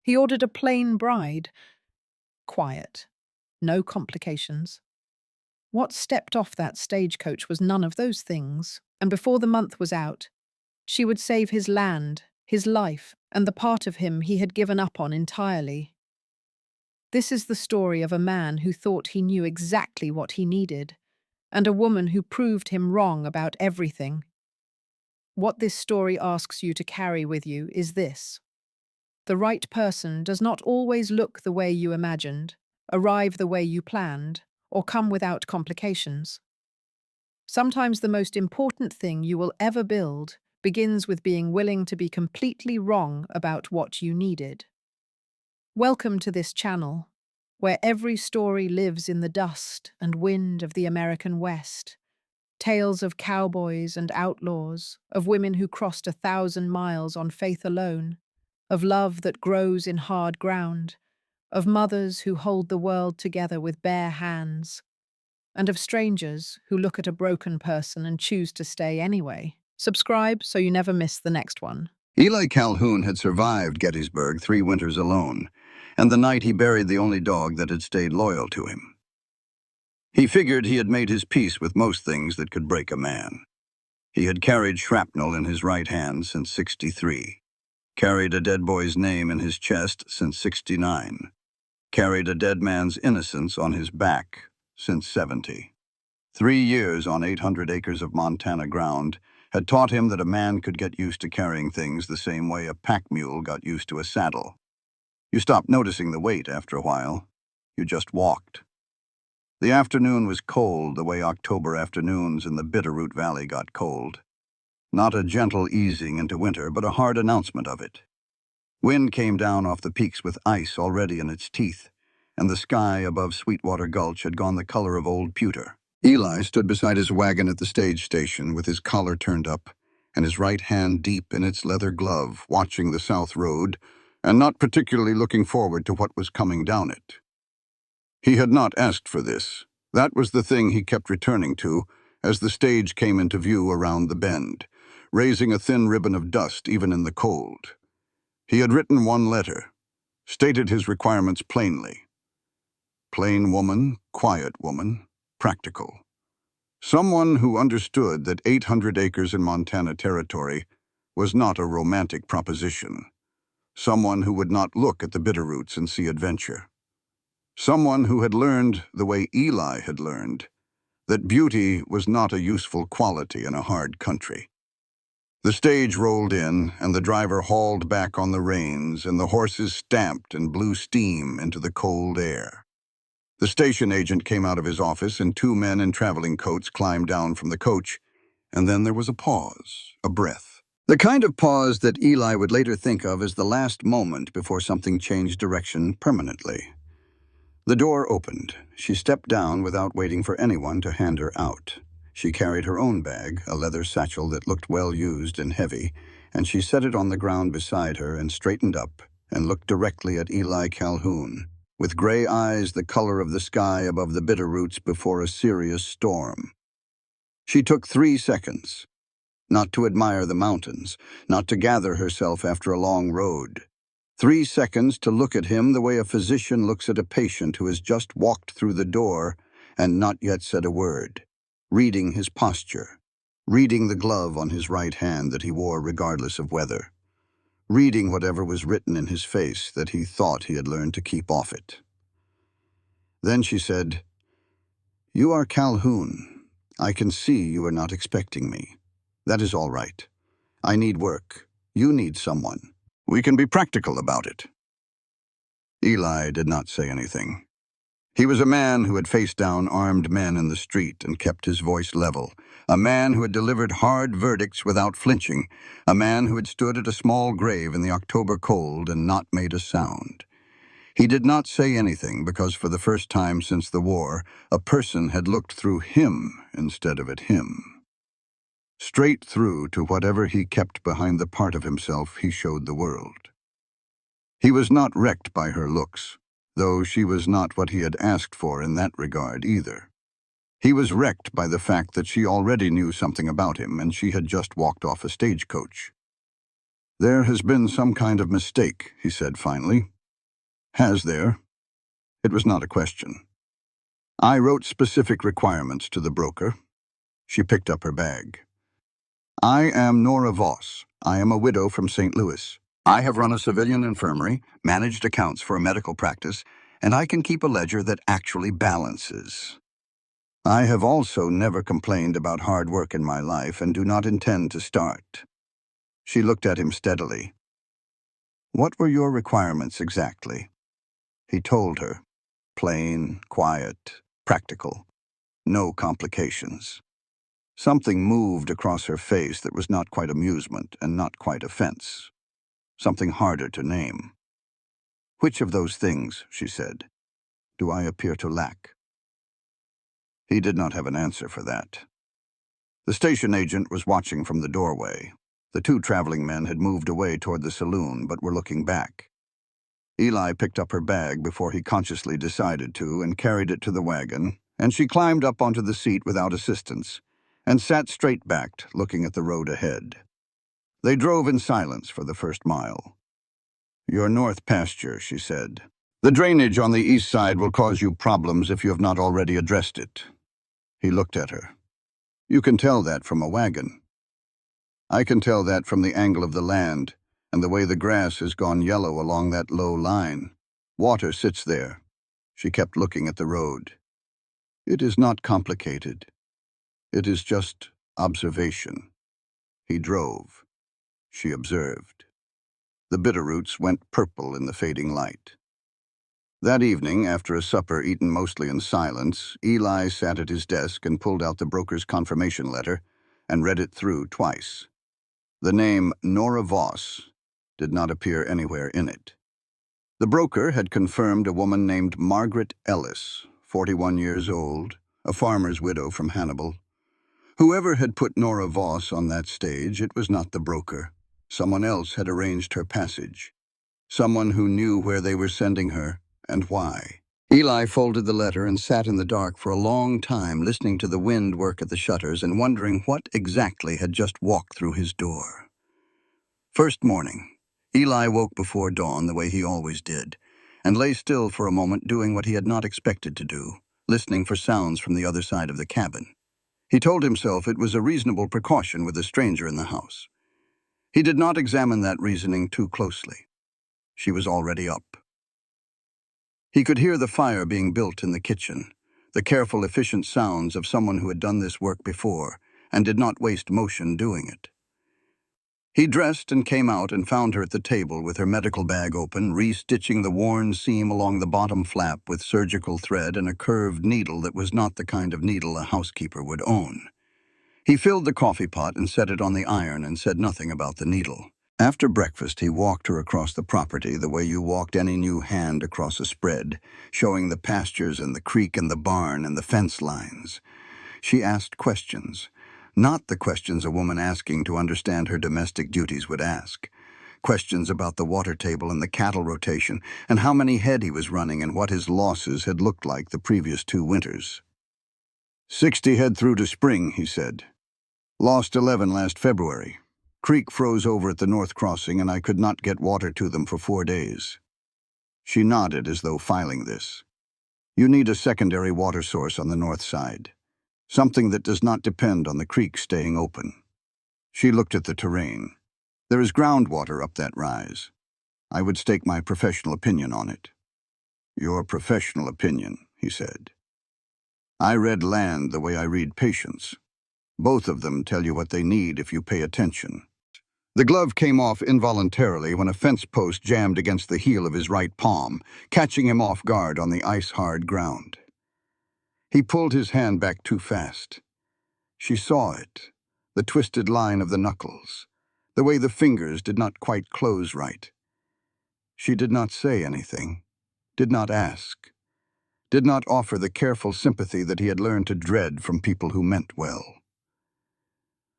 He ordered a plain bride. Quiet. No complications. What stepped off that stagecoach was none of those things, and before the month was out, she would save his land, his life, and the part of him he had given up on entirely. This is the story of a man who thought he knew exactly what he needed, and a woman who proved him wrong about everything. What this story asks you to carry with you is this: the right person does not always look the way you imagined, arrive the way you planned, or come without complications. Sometimes the most important thing you will ever build begins with being willing to be completely wrong about what you needed. Welcome to this channel, where every story lives in the dust and wind of the American West. Tales of cowboys and outlaws, of women who crossed 1,000 miles on faith alone, of love that grows in hard ground, of mothers who hold the world together with bare hands, and of strangers who look at a broken person and choose to stay anyway. Subscribe so you never miss the next one. Eli Calhoun had survived Gettysburg 3 winters alone, and the night he buried the only dog that had stayed loyal to him. He figured he had made his peace with most things that could break a man. He had carried shrapnel in his right hand since '63, carried a dead boy's name in his chest since '69, carried a dead man's innocence on his back since '70. 3 years on 800 acres of Montana ground had taught him that a man could get used to carrying things the same way a pack mule got used to a saddle. You stopped noticing the weight after a while. You just walked. The afternoon was cold the way October afternoons in the Bitterroot Valley got cold. Not a gentle easing into winter, but a hard announcement of it. Wind came down off the peaks with ice already in its teeth, and the sky above Sweetwater Gulch had gone the color of old pewter. Eli stood beside his wagon at the stage station with his collar turned up and his right hand deep in its leather glove, watching the south road and not particularly looking forward to what was coming down it. He had not asked for this. That was the thing he kept returning to as the stage came into view around the bend, raising a thin ribbon of dust even in the cold. He had written one letter, stated his requirements plainly. Plain woman, quiet woman, practical. Someone who understood that 800 acres in Montana territory was not a romantic proposition. Someone who would not look at the Bitterroots and see adventure. Someone who had learned, the way Eli had learned, that beauty was not a useful quality in a hard country. The stage rolled in, and the driver hauled back on the reins, and the horses stamped and blew steam into the cold air. The station agent came out of his office, and 2 men in traveling coats climbed down from the coach, and then there was a pause, a breath. The kind of pause that Eli would later think of as the last moment before something changed direction permanently. The door opened. She stepped down without waiting for anyone to hand her out. She carried her own bag, a leather satchel that looked well used and heavy, and she set it on the ground beside her and straightened up and looked directly at Eli Calhoun, with gray eyes the color of the sky above the Bitterroots before a serious storm. She took 3 seconds, not to admire the mountains, not to gather herself after a long road. 3 seconds to look at him the way a physician looks at a patient who has just walked through the door and not yet said a word, reading his posture, reading the glove on his right hand that he wore regardless of weather, reading whatever was written in his face that he thought he had learned to keep off it. Then she said, "You are Calhoun. I can see you are not expecting me. That is all right. I need work. You need someone. We can be practical about it." Eli did not say anything. He was a man who had faced down armed men in the street and kept his voice level, a man who had delivered hard verdicts without flinching, a man who had stood at a small grave in the October cold and not made a sound. He did not say anything because for the first time since the war, a person had looked through him instead of at him. Straight through to whatever he kept behind the part of himself he showed the world. He was not wrecked by her looks, though she was not what he had asked for in that regard either. He was wrecked by the fact that she already knew something about him and she had just walked off a stagecoach. "There has been some kind of mistake," he said finally. "Has there?" It was not a question. "I wrote specific requirements to the broker." She picked up her bag. "I am Nora Voss. I am a widow from St. Louis. I have run a civilian infirmary, managed accounts for a medical practice, and I can keep a ledger that actually balances. I have also never complained about hard work in my life and do not intend to start." She looked at him steadily. "What were your requirements exactly?" He told her. Plain, quiet, practical. No complications. Something moved across her face that was not quite amusement and not quite offense. Something harder to name. "Which of those things," she said, "do I appear to lack?" He did not have an answer for that. The station agent was watching from the doorway. The two traveling men had moved away toward the saloon, but were looking back. Eli picked up her bag before he consciously decided to and carried it to the wagon, and she climbed up onto the seat without assistance and sat straight-backed, looking at the road ahead. They drove in silence for the first mile. "Your north pasture," she said. "The drainage on the east side will cause you problems if you have not already addressed it." He looked at her. "You can tell that from a wagon." "I can tell that from the angle of the land and the way the grass has gone yellow along that low line. Water sits there." She kept looking at the road. "It is not complicated. It is just observation." He drove. She observed. The bitterroots went purple in the fading light. That evening, after a supper eaten mostly in silence, Eli sat at his desk and pulled out the broker's confirmation letter and read it through twice. The name Nora Voss did not appear anywhere in it. The broker had confirmed a woman named Margaret Ellis, 41 years old, a farmer's widow from Hannibal. Whoever had put Nora Voss on that stage, it was not the broker. Someone else had arranged her passage. Someone who knew where they were sending her and why. Eli folded the letter and sat in the dark for a long time, listening to the wind work at the shutters and wondering what exactly had just walked through his door. First morning, Eli woke before dawn the way he always did, and lay still for a moment doing what he had not expected to do, listening for sounds from the other side of the cabin. He told himself it was a reasonable precaution with a stranger in the house. He did not examine that reasoning too closely. She was already up. He could hear the fire being built in the kitchen, the careful, efficient sounds of someone who had done this work before and did not waste motion doing it. He dressed and came out and found her at the table with her medical bag open, restitching the worn seam along the bottom flap with surgical thread and a curved needle that was not the kind of needle a housekeeper would own. He filled the coffee pot and set it on the iron and said nothing about the needle. After breakfast, he walked her across the property the way you walked any new hand across a spread, showing the pastures and the creek and the barn and the fence lines. She asked questions. Not the questions a woman asking to understand her domestic duties would ask. Questions about the water table and the cattle rotation and how many head he was running and what his losses had looked like the previous 2 winters. 60 head through to spring, he said. Lost 11 last February. Creek froze over at the north crossing and I could not get water to them for 4 days. She nodded as though filing this. You need a secondary water source on the north side. Something that does not depend on the creek staying open. She looked at the terrain. There is groundwater up that rise. I would stake my professional opinion on it. Your professional opinion, he said. I read land the way I read patients. Both of them tell you what they need if you pay attention. The glove came off involuntarily when a fence post jammed against the heel of his right palm, catching him off guard on the ice-hard ground. He pulled his hand back too fast. She saw it, the twisted line of the knuckles, the way the fingers did not quite close right. She did not say anything, did not ask, did not offer the careful sympathy that he had learned to dread from people who meant well.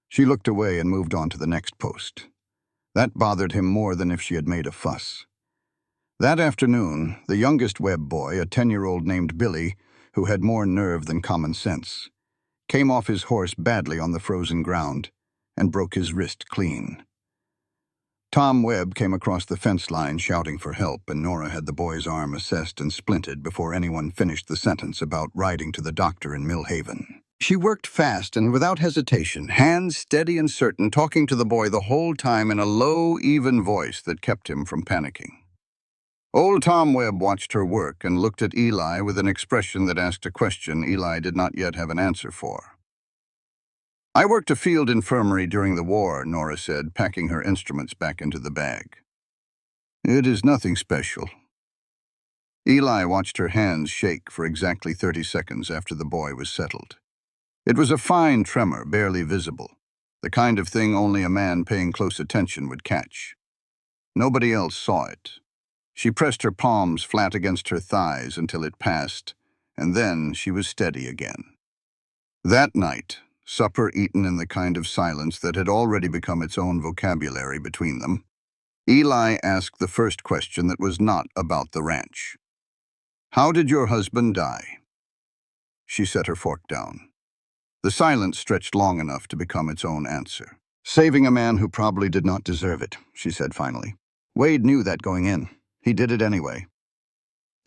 She looked away and moved on to the next post. That bothered him more than if she had made a fuss. That afternoon, the youngest Webb boy, a 10-year-old named Billy, who had more nerve than common sense, came off his horse badly on the frozen ground and broke his wrist clean. Tom Webb came across the fence line shouting for help, and Nora had the boy's arm assessed and splinted before anyone finished the sentence about riding to the doctor in Millhaven. She worked fast and without hesitation, hands steady and certain, talking to the boy the whole time in a low, even voice that kept him from panicking. Old Tom Webb watched her work and looked at Eli with an expression that asked a question Eli did not yet have an answer for. "I worked a field infirmary during the war," Nora said, packing her instruments back into the bag. "It is nothing special." Eli watched her hands shake for exactly 30 seconds after the boy was settled. It was a fine tremor, barely visible, the kind of thing only a man paying close attention would catch. Nobody else saw it. She pressed her palms flat against her thighs until it passed, and then she was steady again. That night, supper eaten in the kind of silence that had already become its own vocabulary between them, Eli asked the first question that was not about the ranch. "How did your husband die?" She set her fork down. The silence stretched long enough to become its own answer. "Saving a man who probably did not deserve it," she said finally. "Wade knew that going in. He did it anyway."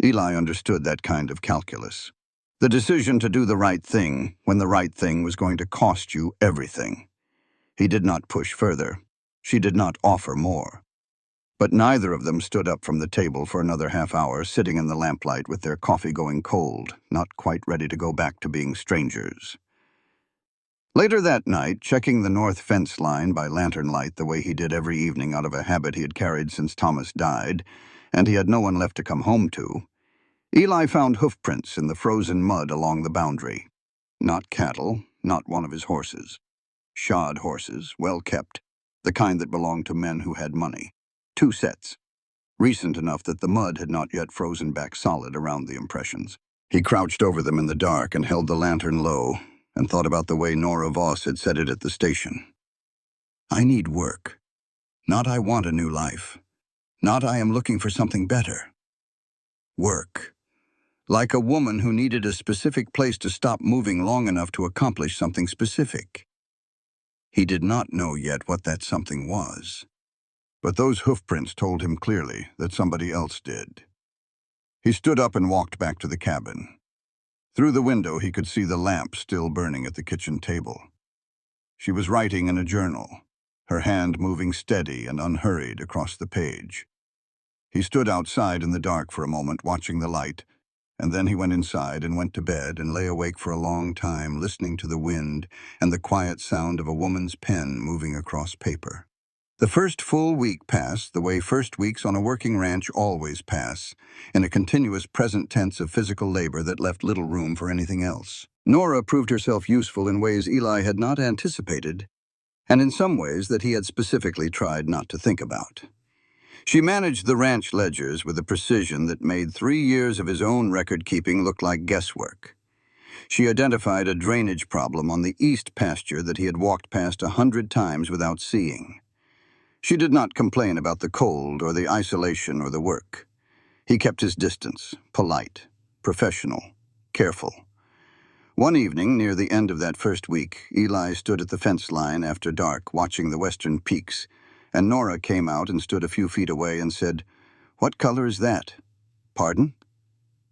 Eli understood that kind of calculus. The decision to do the right thing when the right thing was going to cost you everything. He did not push further. She did not offer more. But neither of them stood up from the table for another half-hour, sitting in the lamplight with their coffee going cold, not quite ready to go back to being strangers. Later that night, checking the north fence line by lantern light the way he did every evening out of a habit he had carried since Thomas died, and he had no one left to come home to, Eli found hoofprints in the frozen mud along the boundary. Not cattle, not one of his horses. Shod horses, well kept, the kind that belonged to men who had money. 2 sets, recent enough that the mud had not yet frozen back solid around the impressions. He crouched over them in the dark and held the lantern low, and thought about the way Nora Voss had said it at the station. "I need work. Not I want a new life. Not I am looking for something better. Work. Like a woman who needed a specific place to stop moving long enough to accomplish something specific." He did not know yet what that something was, but those hoofprints told him clearly that somebody else did. He stood up and walked back to the cabin. Through the window, he could see the lamp still burning at the kitchen table. She was writing in a journal, her hand moving steady and unhurried across the page. He stood outside in the dark for a moment, watching the light, and then he went inside and went to bed and lay awake for a long time, listening to the wind and the quiet sound of a woman's pen moving across paper. The first full week passed the way first weeks on a working ranch always pass, in a continuous present tense of physical labor that left little room for anything else. Nora proved herself useful in ways Eli had not anticipated, and in some ways that he had specifically tried not to think about. She managed the ranch ledgers with a precision that made 3 years of his own record-keeping look like guesswork. She identified a drainage problem on the east pasture that he had walked past 100 times without seeing. She did not complain about the cold or the isolation or the work. He kept his distance, polite, professional, careful. One evening, near the end of that first week, Eli stood at the fence line after dark, watching the western peaks, and Nora came out and stood a few feet away and said, "What color is that?" "Pardon?"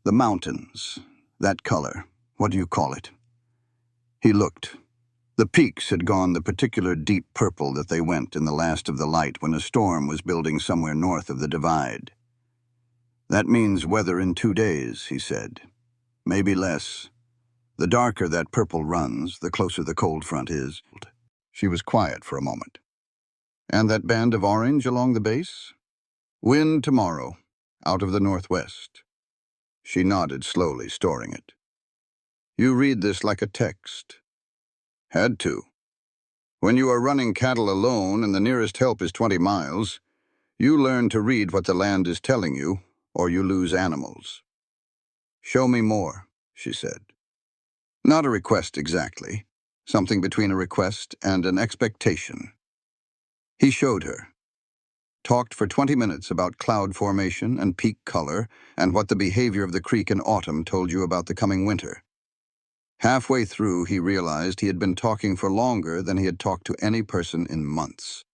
"The mountains. That color. What do you call it?" He looked. The peaks had gone the particular deep purple that they went in the last of the light when a storm was building somewhere north of the divide. "That means weather in 2 days," he said. "Maybe less. The darker that purple runs, the closer the cold front is." She was quiet for a moment. "And that band of orange along the base?" "Wind tomorrow, out of the northwest." She nodded slowly, storing it. "You read this like a text." "Had to. When you are running cattle alone and the nearest help is 20 miles, you learn to read what the land is telling you, or you lose animals." "Show me more," she said. "Not a request exactly. Something between a request and an expectation." He showed her. Talked for 20 minutes about cloud formation and peak color and what the behavior of the creek in autumn told you about the coming winter. Halfway through, he realized he had been talking for longer than he had talked to any person in months.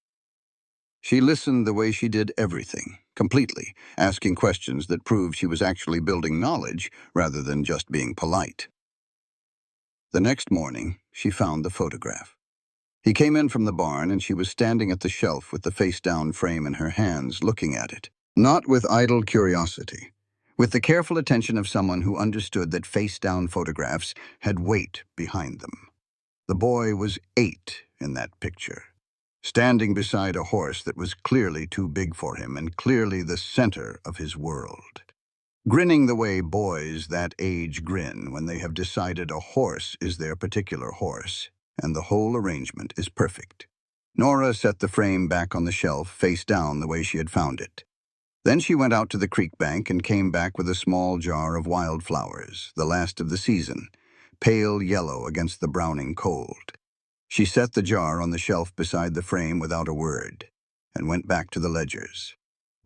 She listened the way she did everything, completely, asking questions that proved she was actually building knowledge rather than just being polite. The next morning, she found the photograph. He came in from the barn and she was standing at the shelf with the face-down frame in her hands, looking at it. Not with idle curiosity, with the careful attention of someone who understood that face-down photographs had weight behind them. The boy was 8 in that picture, standing beside a horse that was clearly too big for him and clearly the center of his world. Grinning the way boys that age grin when they have decided a horse is their particular horse, and the whole arrangement is perfect. Nora set the frame back on the shelf, face down the way she had found it. Then she went out to the creek bank and came back with a small jar of wildflowers, the last of the season, pale yellow against the browning cold. She set the jar on the shelf beside the frame without a word, and went back to the ledgers.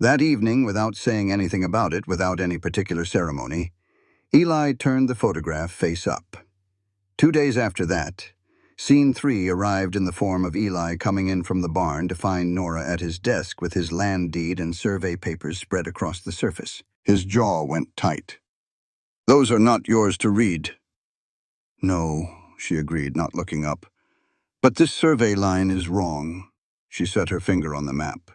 That evening, without saying anything about it, without any particular ceremony, Eli turned the photograph face up. 2 days after that, Scene 3 arrived in the form of Eli coming in from the barn to find Nora at his desk with his land deed and survey papers spread across the surface. His jaw went tight. "Those are not yours to read." "No," she agreed, not looking up. "But this survey line is wrong." She set her finger on the map.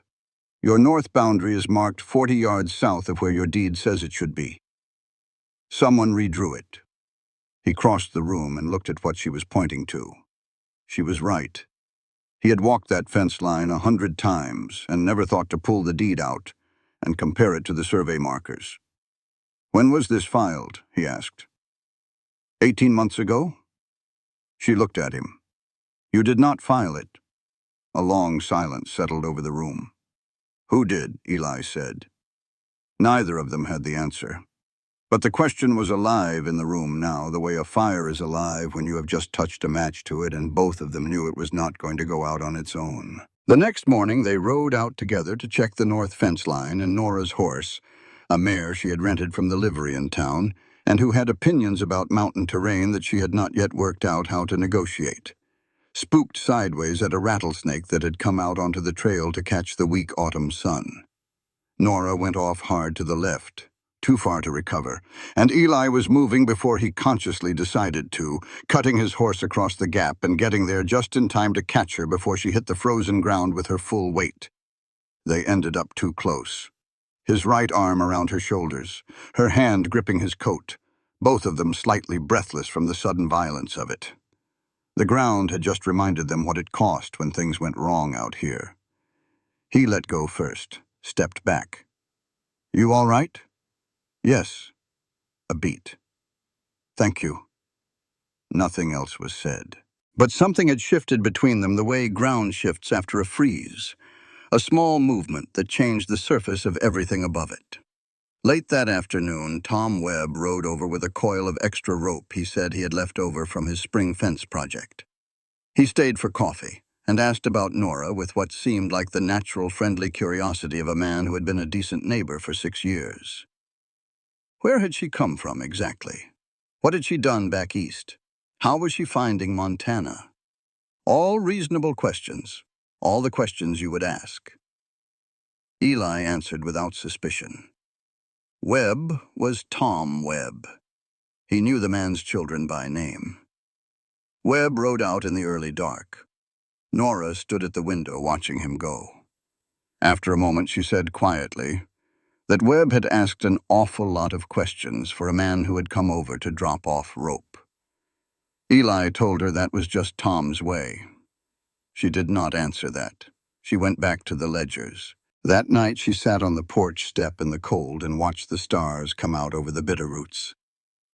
"Your north boundary is marked 40 yards south of where your deed says it should be." Someone redrew it. He crossed the room and looked at what she was pointing to. She was right. He had walked that fence line 100 times and never thought to pull the deed out and compare it to the survey markers. "When was this filed?" he asked. 18 months ago?" She looked at him. "You did not file it." A long silence settled over the room. "Who did?" Eli said. Neither of them had the answer. But the question was alive in the room now, the way a fire is alive when you have just touched a match to it, and both of them knew it was not going to go out on its own. The next morning they rode out together to check the north fence line, and Nora's horse, a mare she had rented from the livery in town, and who had opinions about mountain terrain that she had not yet worked out how to negotiate, spooked sideways at a rattlesnake that had come out onto the trail to catch the weak autumn sun. Nora went off hard to the left, too far to recover, and Eli was moving before he consciously decided to, cutting his horse across the gap and getting there just in time to catch her before she hit the frozen ground with her full weight. They ended up too close. His right arm around her shoulders, her hand gripping his coat, both of them slightly breathless from the sudden violence of it. The ground had just reminded them what it cost when things went wrong out here. He let go first, stepped back. "You all right?" "Yes." A beat. "Thank you." Nothing else was said. But something had shifted between them the way ground shifts after a freeze, a small movement that changed the surface of everything above it. Late that afternoon, Tom Webb rode over with a coil of extra rope he said he had left over from his spring fence project. He stayed for coffee and asked about Nora with what seemed like the natural, friendly curiosity of a man who had been a decent neighbor for 6 years. Where had she come from exactly? What had she done back east? How was she finding Montana? All reasonable questions, all the questions you would ask. Eli answered without suspicion. Webb was Tom Webb. He knew the man's children by name. Webb rode out in the early dark. Nora stood at the window watching him go. After a moment, she said quietly that Webb had asked an awful lot of questions for a man who had come over to drop off rope. Eli told her that was just Tom's way. She did not answer that. She went back to the ledgers. That night she sat on the porch step in the cold and watched the stars come out over the bitterroots.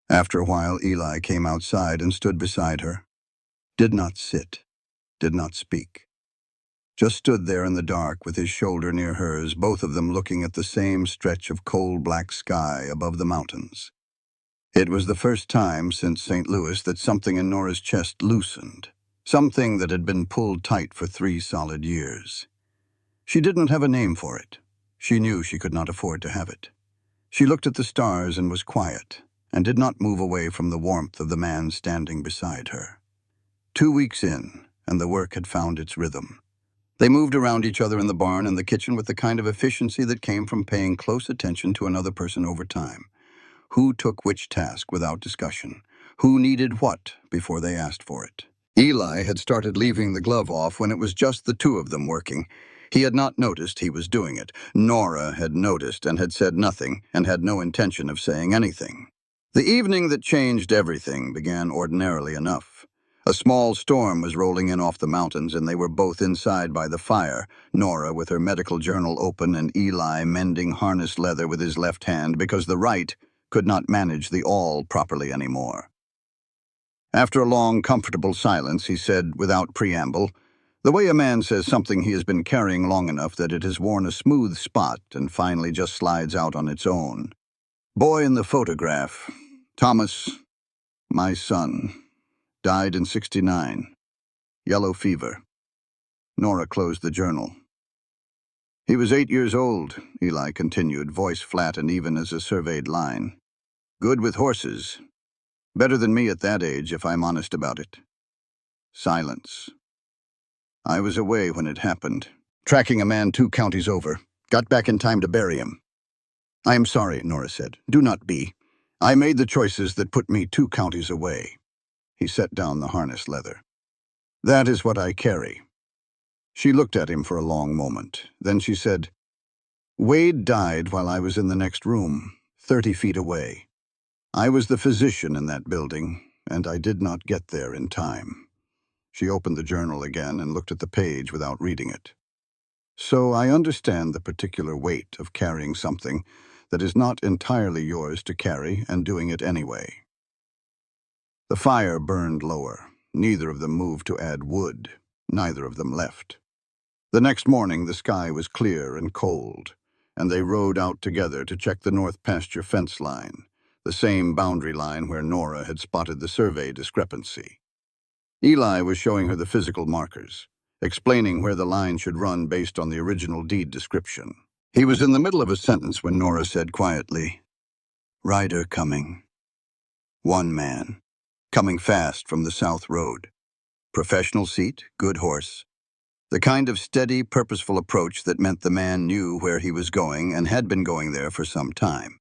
After a while, Eli came outside and stood beside her. Did not sit, did not speak. Just stood there in the dark with his shoulder near hers, both of them looking at the same stretch of cold black sky above the mountains. It was the first time since St. Louis that something in Nora's chest loosened, something that had been pulled tight for 3 solid years. She didn't have a name for it. She knew she could not afford to have it. She looked at the stars and was quiet, and did not move away from the warmth of the man standing beside her. 2 weeks in, and the work had found its rhythm. They moved around each other in the barn and the kitchen with the kind of efficiency that came from paying close attention to another person over time. Who took which task without discussion? Who needed what before they asked for it? Eli had started leaving the glove off when it was just the two of them working. He had not noticed he was doing it. Nora had noticed and had said nothing and had no intention of saying anything. The evening that changed everything began ordinarily enough. A small storm was rolling in off the mountains, and they were both inside by the fire, Nora with her medical journal open and Eli mending harness leather with his left hand because the right could not manage the awl properly anymore. After a long, comfortable silence, he said without preamble, the way a man says something he has been carrying long enough that it has worn a smooth spot and finally just slides out on its own. Boy in the photograph, Thomas, my son, died in '69. Yellow fever. Nora closed the journal. He was 8 years old, Eli continued, voice flat and even as a surveyed line. Good with horses. Better than me at that age, if I'm honest about it. Silence. I was away when it happened, tracking a man 2 counties over. Got back in time to bury him. I am sorry, Nora said. Do not be. I made the choices that put me 2 counties away. He set down the harness leather. That is what I carry. She looked at him for a long moment. Then she said, Wade died while I was in the next room, 30 feet away. I was the physician in that building, and I did not get there in time. She opened the journal again and looked at the page without reading it. So I understand the particular weight of carrying something that is not entirely yours to carry and doing it anyway. The fire burned lower. Neither of them moved to add wood. Neither of them left. The next morning the sky was clear and cold, and they rode out together to check the north pasture fence line, the same boundary line where Nora had spotted the survey discrepancy. Eli was showing her the physical markers, explaining where the line should run based on the original deed description. He was in the middle of a sentence when Nora said quietly, Rider coming. One man, coming fast from the south road. Professional seat, good horse. The kind of steady, purposeful approach that meant the man knew where he was going and had been going there for some time.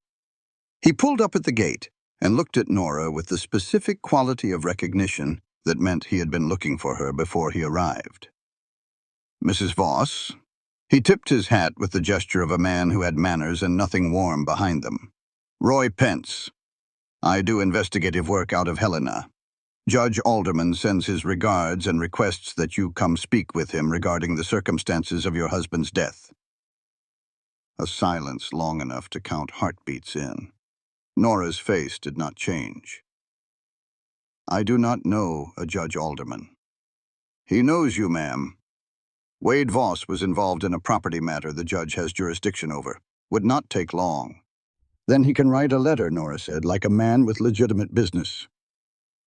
He pulled up at the gate and looked at Nora with the specific quality of recognition that meant he had been looking for her before he arrived. Mrs. Voss? He tipped his hat with the gesture of a man who had manners and nothing warm behind them. Roy Pence. I do investigative work out of Helena. Judge Alderman sends his regards and requests that you come speak with him regarding the circumstances of your husband's death. A silence long enough to count heartbeats in. Nora's face did not change. I do not know a Judge Alderman. He knows you, ma'am. Wade Voss was involved in a property matter the judge has jurisdiction over. Would not take long. Then he can write a letter, Nora said, like a man with legitimate business.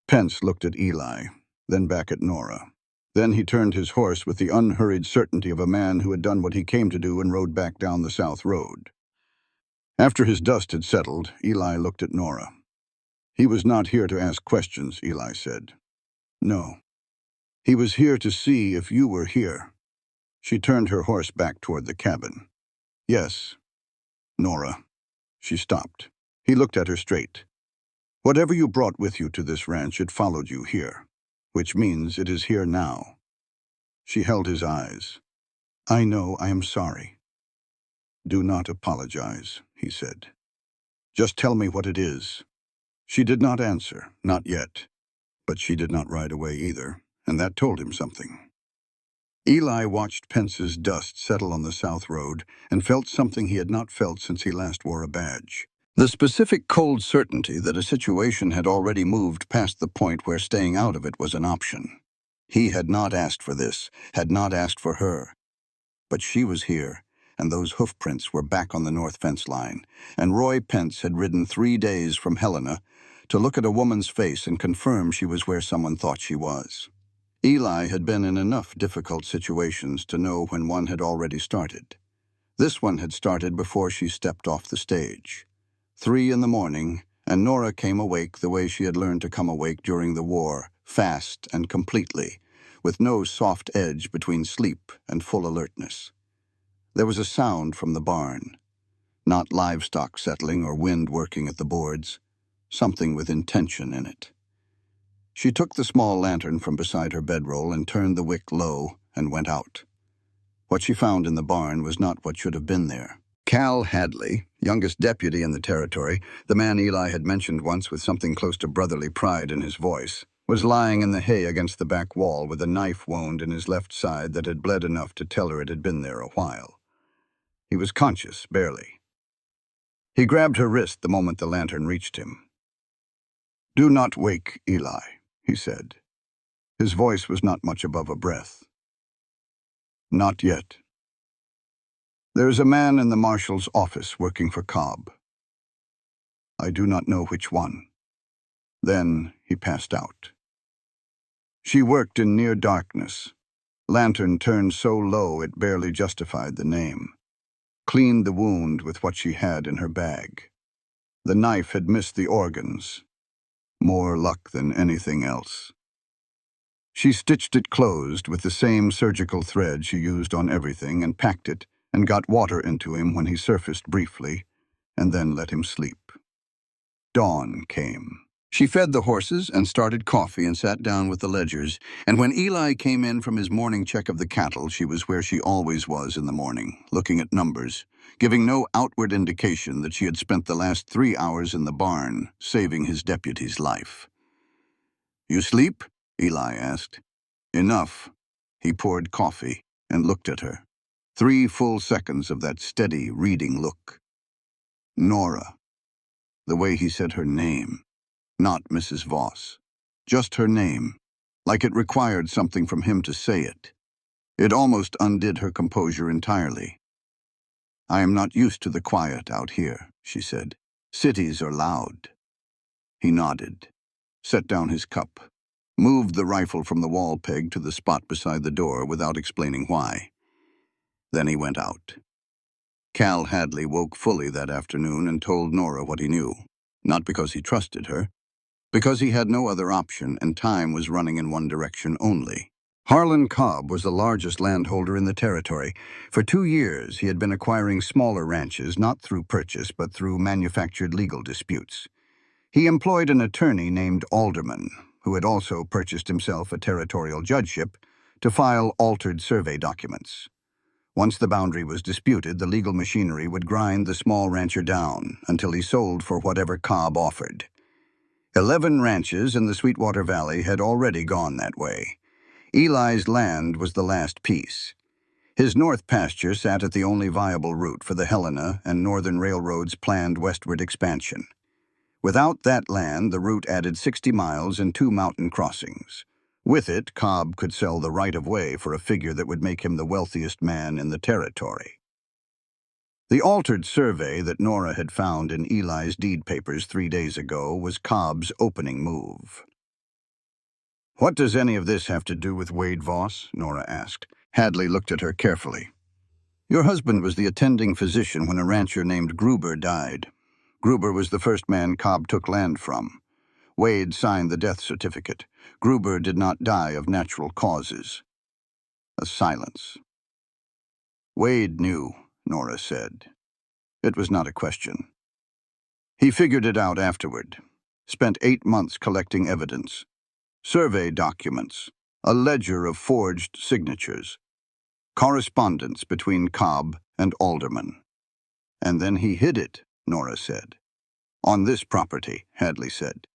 Pence looked at Eli, then back at Nora. Then he turned his horse with the unhurried certainty of a man who had done what he came to do and rode back down the south road. After his dust had settled, Eli looked at Nora. He was not here to ask questions, Eli said. No. He was here to see if you were here. She turned her horse back toward the cabin. Yes, Nora. She stopped. He looked at her straight. Whatever you brought with you to this ranch, it followed you here, which means it is here now. She held his eyes. I know I am sorry. Do not apologize, he said. Just tell me what it is. She did not answer, not yet. But she did not ride away either, and that told him something. Eli watched Pence's dust settle on the south road and felt something he had not felt since he last wore a badge. The specific cold certainty that a situation had already moved past the point where staying out of it was an option. He had not asked for this, had not asked for her. But she was here, and those hoofprints were back on the north fence line, and Roy Pence had ridden 3 days from Helena to look at a woman's face and confirm she was where someone thought she was. Eli had been in enough difficult situations to know when one had already started. This one had started before she stepped off the stage. 3 in the morning, and Nora came awake the way she had learned to come awake during the war, fast and completely, with no soft edge between sleep and full alertness. There was a sound from the barn, not livestock settling or wind working at the boards, something with intention in it. She took the small lantern from beside her bedroll and turned the wick low and went out. What she found in the barn was not what should have been there. Cal Hadley, youngest deputy in the territory, the man Eli had mentioned once with something close to brotherly pride in his voice, was lying in the hay against the back wall with a knife wound in his left side that had bled enough to tell her it had been there a while. He was conscious, barely. He grabbed her wrist the moment the lantern reached him. "Do not wake, Eli," he said. His voice was not much above a breath. "Not yet. There's a man in the marshal's office working for Cobb. I do not know which one." Then he passed out. She worked in near darkness. Lantern turned so low it barely justified the name. Cleaned the wound with what she had in her bag. The knife had missed the organs. More luck than anything else. She stitched it closed with the same surgical thread she used on everything and packed it and got water into him when he surfaced briefly, and then let him sleep. Dawn came. She fed the horses and started coffee and sat down with the ledgers, and when Eli came in from his morning check of the cattle, she was where she always was in the morning, looking at numbers, giving no outward indication that she had spent the last 3 hours in the barn, saving his deputy's life. "You sleep?" Eli asked. "Enough." He poured coffee and looked at her. 3 full seconds of that steady, reading look. Nora. The way he said her name. Not Mrs. Voss. Just her name. Like it required something from him to say it. It almost undid her composure entirely. "I am not used to the quiet out here," she said. "Cities are loud." He nodded, set down his cup, moved the rifle from the wall peg to the spot beside the door without explaining why. Then he went out. Cal Hadley woke fully that afternoon and told Nora what he knew, not because he trusted her, because he had no other option and time was running in one direction only. Harlan Cobb was the largest landholder in the territory. For 2 years, he had been acquiring smaller ranches, not through purchase, but through manufactured legal disputes. He employed an attorney named Alderman, who had also purchased himself a territorial judgeship, to file altered survey documents. Once the boundary was disputed, the legal machinery would grind the small rancher down until he sold for whatever Cobb offered. 11 ranches in the Sweetwater Valley had already gone that way. Eli's land was the last piece. His north pasture sat at the only viable route for the Helena and Northern Railroad's planned westward expansion. Without that land, the route added 60 miles and 2 mountain crossings. With it, Cobb could sell the right-of-way for a figure that would make him the wealthiest man in the territory. The altered survey that Nora had found in Eli's deed papers 3 days ago was Cobb's opening move. "What does any of this have to do with Wade Voss?" Nora asked. Hadley looked at her carefully. "Your husband was the attending physician when a rancher named Gruber died. Gruber was the first man Cobb took land from. Wade signed the death certificate. Gruber did not die of natural causes." A silence. "Wade knew," Nora said. It was not a question. "He figured it out afterward. Spent 8 months collecting evidence. Survey documents, a ledger of forged signatures, correspondence between Cobb and Alderman. And then he hid it," Nora said. "On this property," Hadley said.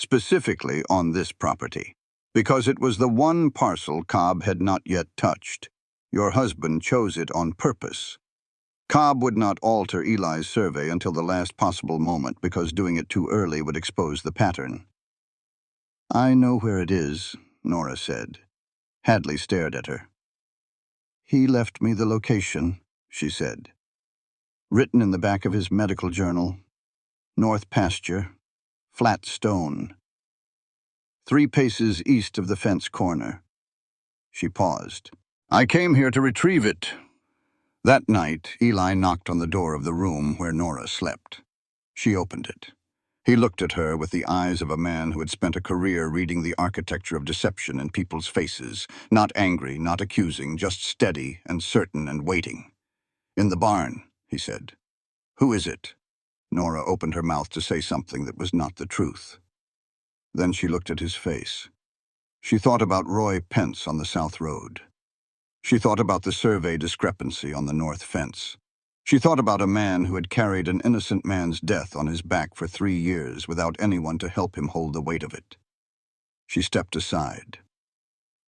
"Specifically on this property, because it was the one parcel Cobb had not yet touched. Your husband chose it on purpose. Cobb would not alter Eli's survey until the last possible moment because doing it too early would expose the pattern." "I know where it is," Nora said. Hadley stared at her. "He left me the location," she said. "Written in the back of his medical journal. North pasture. Flat stone. 3 paces east of the fence corner." She paused. "I came here to retrieve it." That night, Eli knocked on the door of the room where Nora slept. She opened it. He looked at her with the eyes of a man who had spent a career reading the architecture of deception in people's faces, not angry, not accusing, just steady and certain and waiting. "In the barn," he said. "Who is it?" Nora opened her mouth to say something that was not the truth. Then she looked at his face. She thought about Roy Pence on the South Road. She thought about the survey discrepancy on the north fence. She thought about a man who had carried an innocent man's death on his back for 3 years without anyone to help him hold the weight of it. She stepped aside.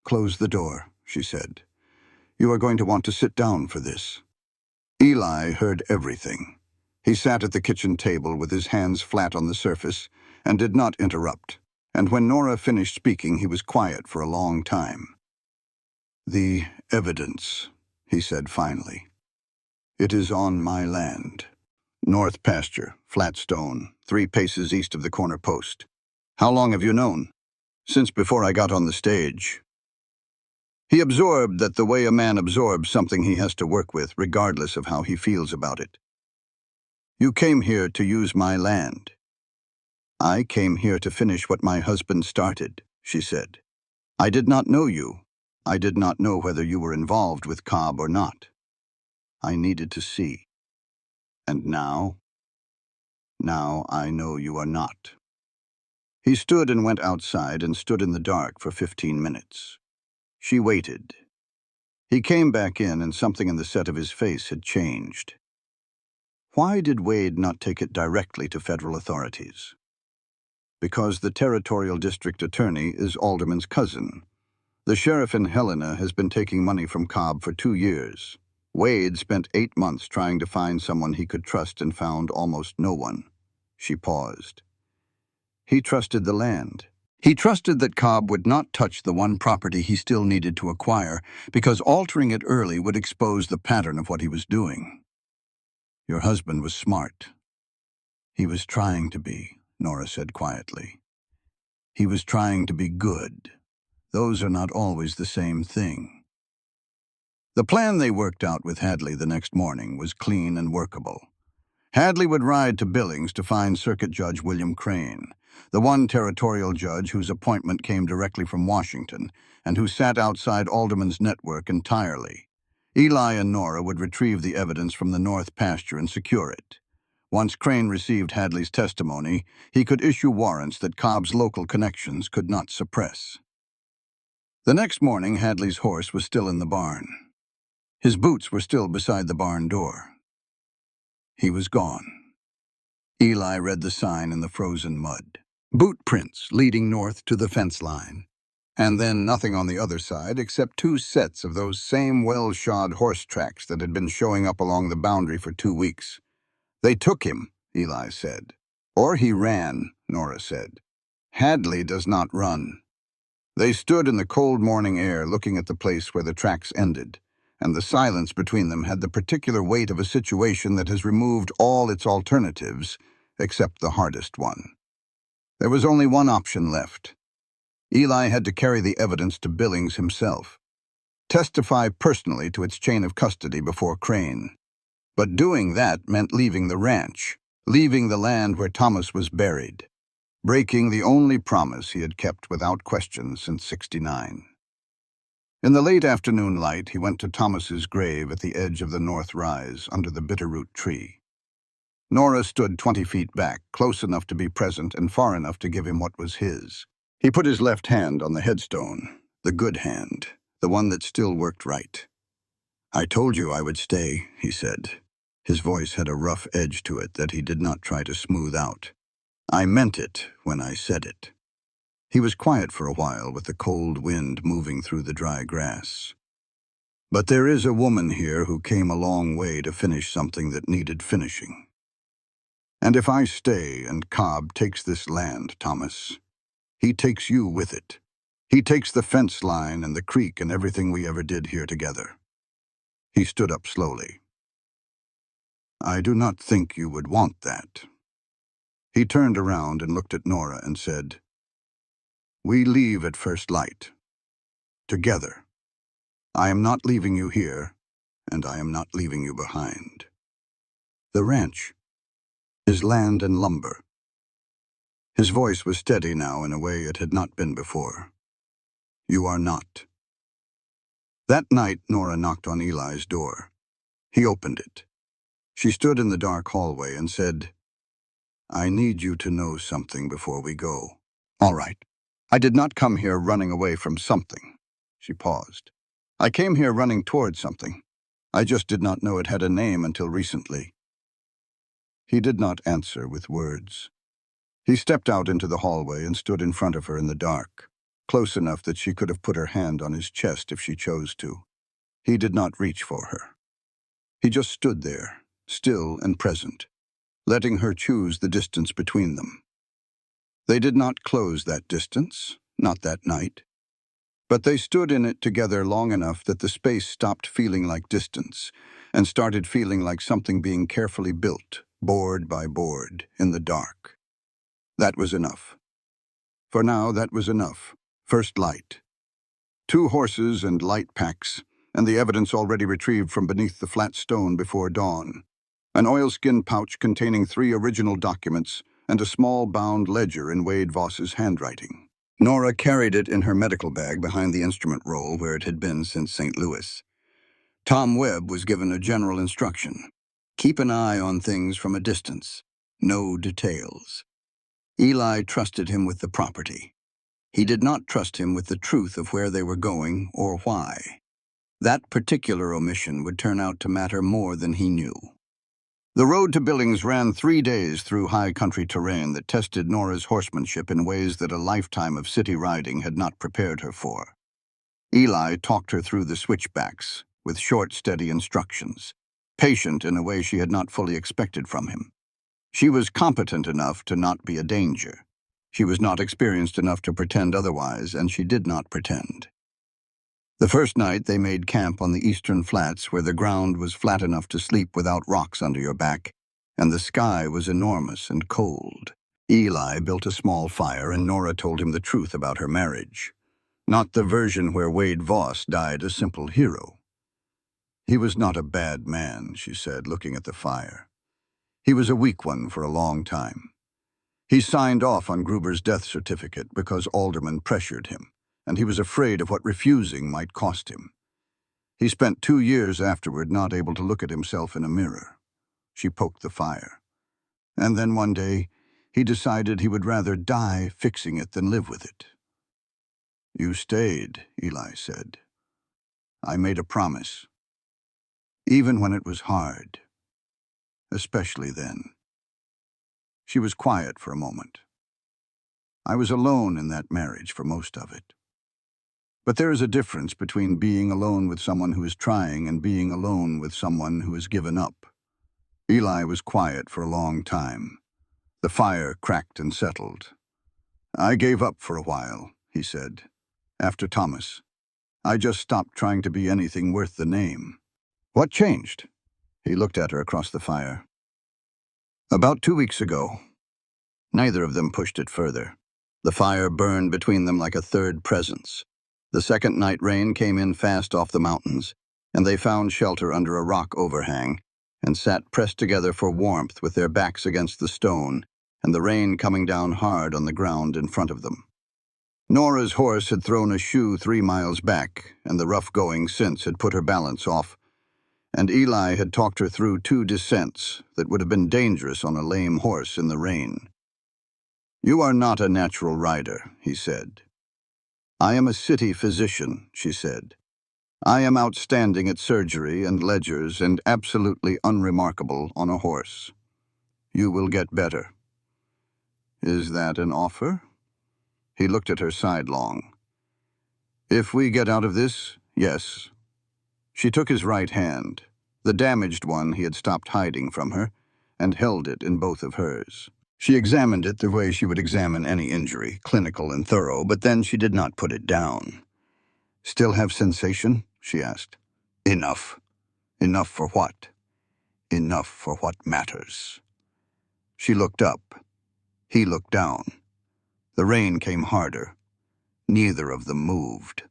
"Close the door," she said. "You are going to want to sit down for this." Eli heard everything. He sat at the kitchen table with his hands flat on the surface and did not interrupt. And when Nora finished speaking, he was quiet for a long time. "The evidence," he said finally. "It is on my land. North pasture, flat stone, 3 paces east of the corner post. How long have you known?" "Since before I got on the stage." He absorbed that the way a man absorbs something he has to work with, regardless of how he feels about it. "You came here to use my land." "I came here to finish what my husband started," she said. "I did not know you. I did not know whether you were involved with Cobb or not. I needed to see. And now I know you are not." He stood and went outside and stood in the dark for 15 minutes. She waited. He came back in and something in the set of his face had changed. Why did Wade not take it directly to federal authorities? Because the territorial district attorney is Alderman's cousin. The sheriff in Helena has been taking money from Cobb for 2 years. Wade spent 8 months trying to find someone he could trust and found almost no one. She paused. He trusted the land. He trusted that Cobb would not touch the one property he still needed to acquire, because altering it early would expose the pattern of what he was doing. "Your husband was smart." "He was trying to be," Nora said quietly. "He was trying to be good. Those are not always the same thing." The plan they worked out with Hadley the next morning was clean and workable. Hadley would ride to Billings to find Circuit Judge William Crane, the one territorial judge whose appointment came directly from Washington and who sat outside Alderman's network entirely. Eli and Nora would retrieve the evidence from the north pasture and secure it. Once Crane received Hadley's testimony, he could issue warrants that Cobb's local connections could not suppress. The next morning, Hadley's horse was still in the barn. His boots were still beside the barn door. He was gone. Eli read the sign in the frozen mud. Boot prints leading north to the fence line. And then nothing on the other side except 2 sets of those same well-shod horse tracks that had been showing up along the boundary for 2 weeks. "They took him," Eli said. "Or he ran," Nora said. "Hadley does not run." They stood in the cold morning air looking at the place where the tracks ended, and the silence between them had the particular weight of a situation that has removed all its alternatives except the hardest one. There was only one option left. Eli had to carry the evidence to Billings himself, testify personally to its chain of custody before Crane. But doing that meant leaving the ranch, leaving the land where Thomas was buried, breaking the only promise he had kept without question since '69. In the late afternoon light, he went to Thomas's grave at the edge of the north rise under the bitterroot tree. Nora stood 20 feet back, close enough to be present and far enough to give him what was his. He put his left hand on the headstone, the good hand, the one that still worked right. "I told you I would stay," he said. His voice had a rough edge to it that he did not try to smooth out. "I meant it when I said it." He was quiet for a while with the cold wind moving through the dry grass. "But there is a woman here who came a long way to finish something that needed finishing. And if I stay and Cobb takes this land, Thomas, he takes you with it. He takes the fence line and the creek and everything we ever did here together." He stood up slowly. "I do not think you would want that." He turned around and looked at Nora and said, "We leave at first light. Together. I am not leaving you here, and I am not leaving you behind. The ranch is land and lumber. His voice was steady now in a way it had not been before. "You are not." That night, Nora knocked on Eli's door. He opened it. She stood in the dark hallway and said, "I need you to know something before we go." "All right. I did not come here running away from something." She paused. "I came here running towards something. I just did not know it had a name until recently." He did not answer with words. He stepped out into the hallway and stood in front of her in the dark, close enough that she could have put her hand on his chest if she chose to. He did not reach for her. He just stood there, still and present, letting her choose the distance between them. They did not close that distance, not that night. But they stood in it together long enough that the space stopped feeling like distance and started feeling like something being carefully built, board by board, in the dark. That was enough. For now, that was enough. First light. 2 horses and light packs, and the evidence already retrieved from beneath the flat stone before dawn. An oilskin pouch containing 3 original documents and a small bound ledger in Wade Voss's handwriting. Nora carried it in her medical bag behind the instrument roll where it had been since St. Louis. Tom Webb was given a general instruction. Keep an eye on things from a distance. No details. Eli trusted him with the property. He did not trust him with the truth of where they were going or why. That particular omission would turn out to matter more than he knew. The road to Billings ran 3 days through high country terrain that tested Nora's horsemanship in ways that a lifetime of city riding had not prepared her for. Eli talked her through the switchbacks, with short, steady instructions, patient in a way she had not fully expected from him. She was competent enough to not be a danger. She was not experienced enough to pretend otherwise, and she did not pretend. The first night they made camp on the eastern flats where the ground was flat enough to sleep without rocks under your back, and the sky was enormous and cold. Eli built a small fire and Nora told him the truth about her marriage. Not the version where Wade Voss died a simple hero. "He was not a bad man," she said, looking at the fire. "He was a weak one for a long time. He signed off on Gruber's death certificate because aldermen pressured him, and he was afraid of what refusing might cost him. He spent 2 years afterward not able to look at himself in a mirror." She poked the fire. "And then one day, he decided he would rather die fixing it than live with it." "You stayed," Eli said. "I made a promise. Even when it was hard. Especially then." She was quiet for a moment. "I was alone in that marriage for most of it. But there is a difference between being alone with someone who is trying and being alone with someone who has given up." Eli was quiet for a long time. The fire cracked and settled. "I gave up for a while," he said. "After Thomas. I just stopped trying to be anything worth the name." "What changed?" He looked at her across the fire. "About 2 weeks ago." Neither of them pushed it further. The fire burned between them like a third presence. The second night rain came in fast off the mountains, and they found shelter under a rock overhang and sat pressed together for warmth with their backs against the stone and the rain coming down hard on the ground in front of them. Nora's horse had thrown a shoe 3 miles back, and the rough going since had put her balance off, and Eli had talked her through 2 descents that would have been dangerous on a lame horse in the rain. "You are not a natural rider," he said. "I am a city physician," she said. "I am outstanding at surgery and ledgers and absolutely unremarkable on a horse. You will get better." "Is that an offer?" He looked at her sidelong. "If we get out of this, yes." She took his right hand, the damaged one he had stopped hiding from her, and held it in both of hers. She examined it the way she would examine any injury, clinical and thorough, but then she did not put it down. "Still have sensation?" she asked. "Enough." "Enough for what?" "Enough for what matters." She looked up. He looked down. The rain came harder. Neither of them moved.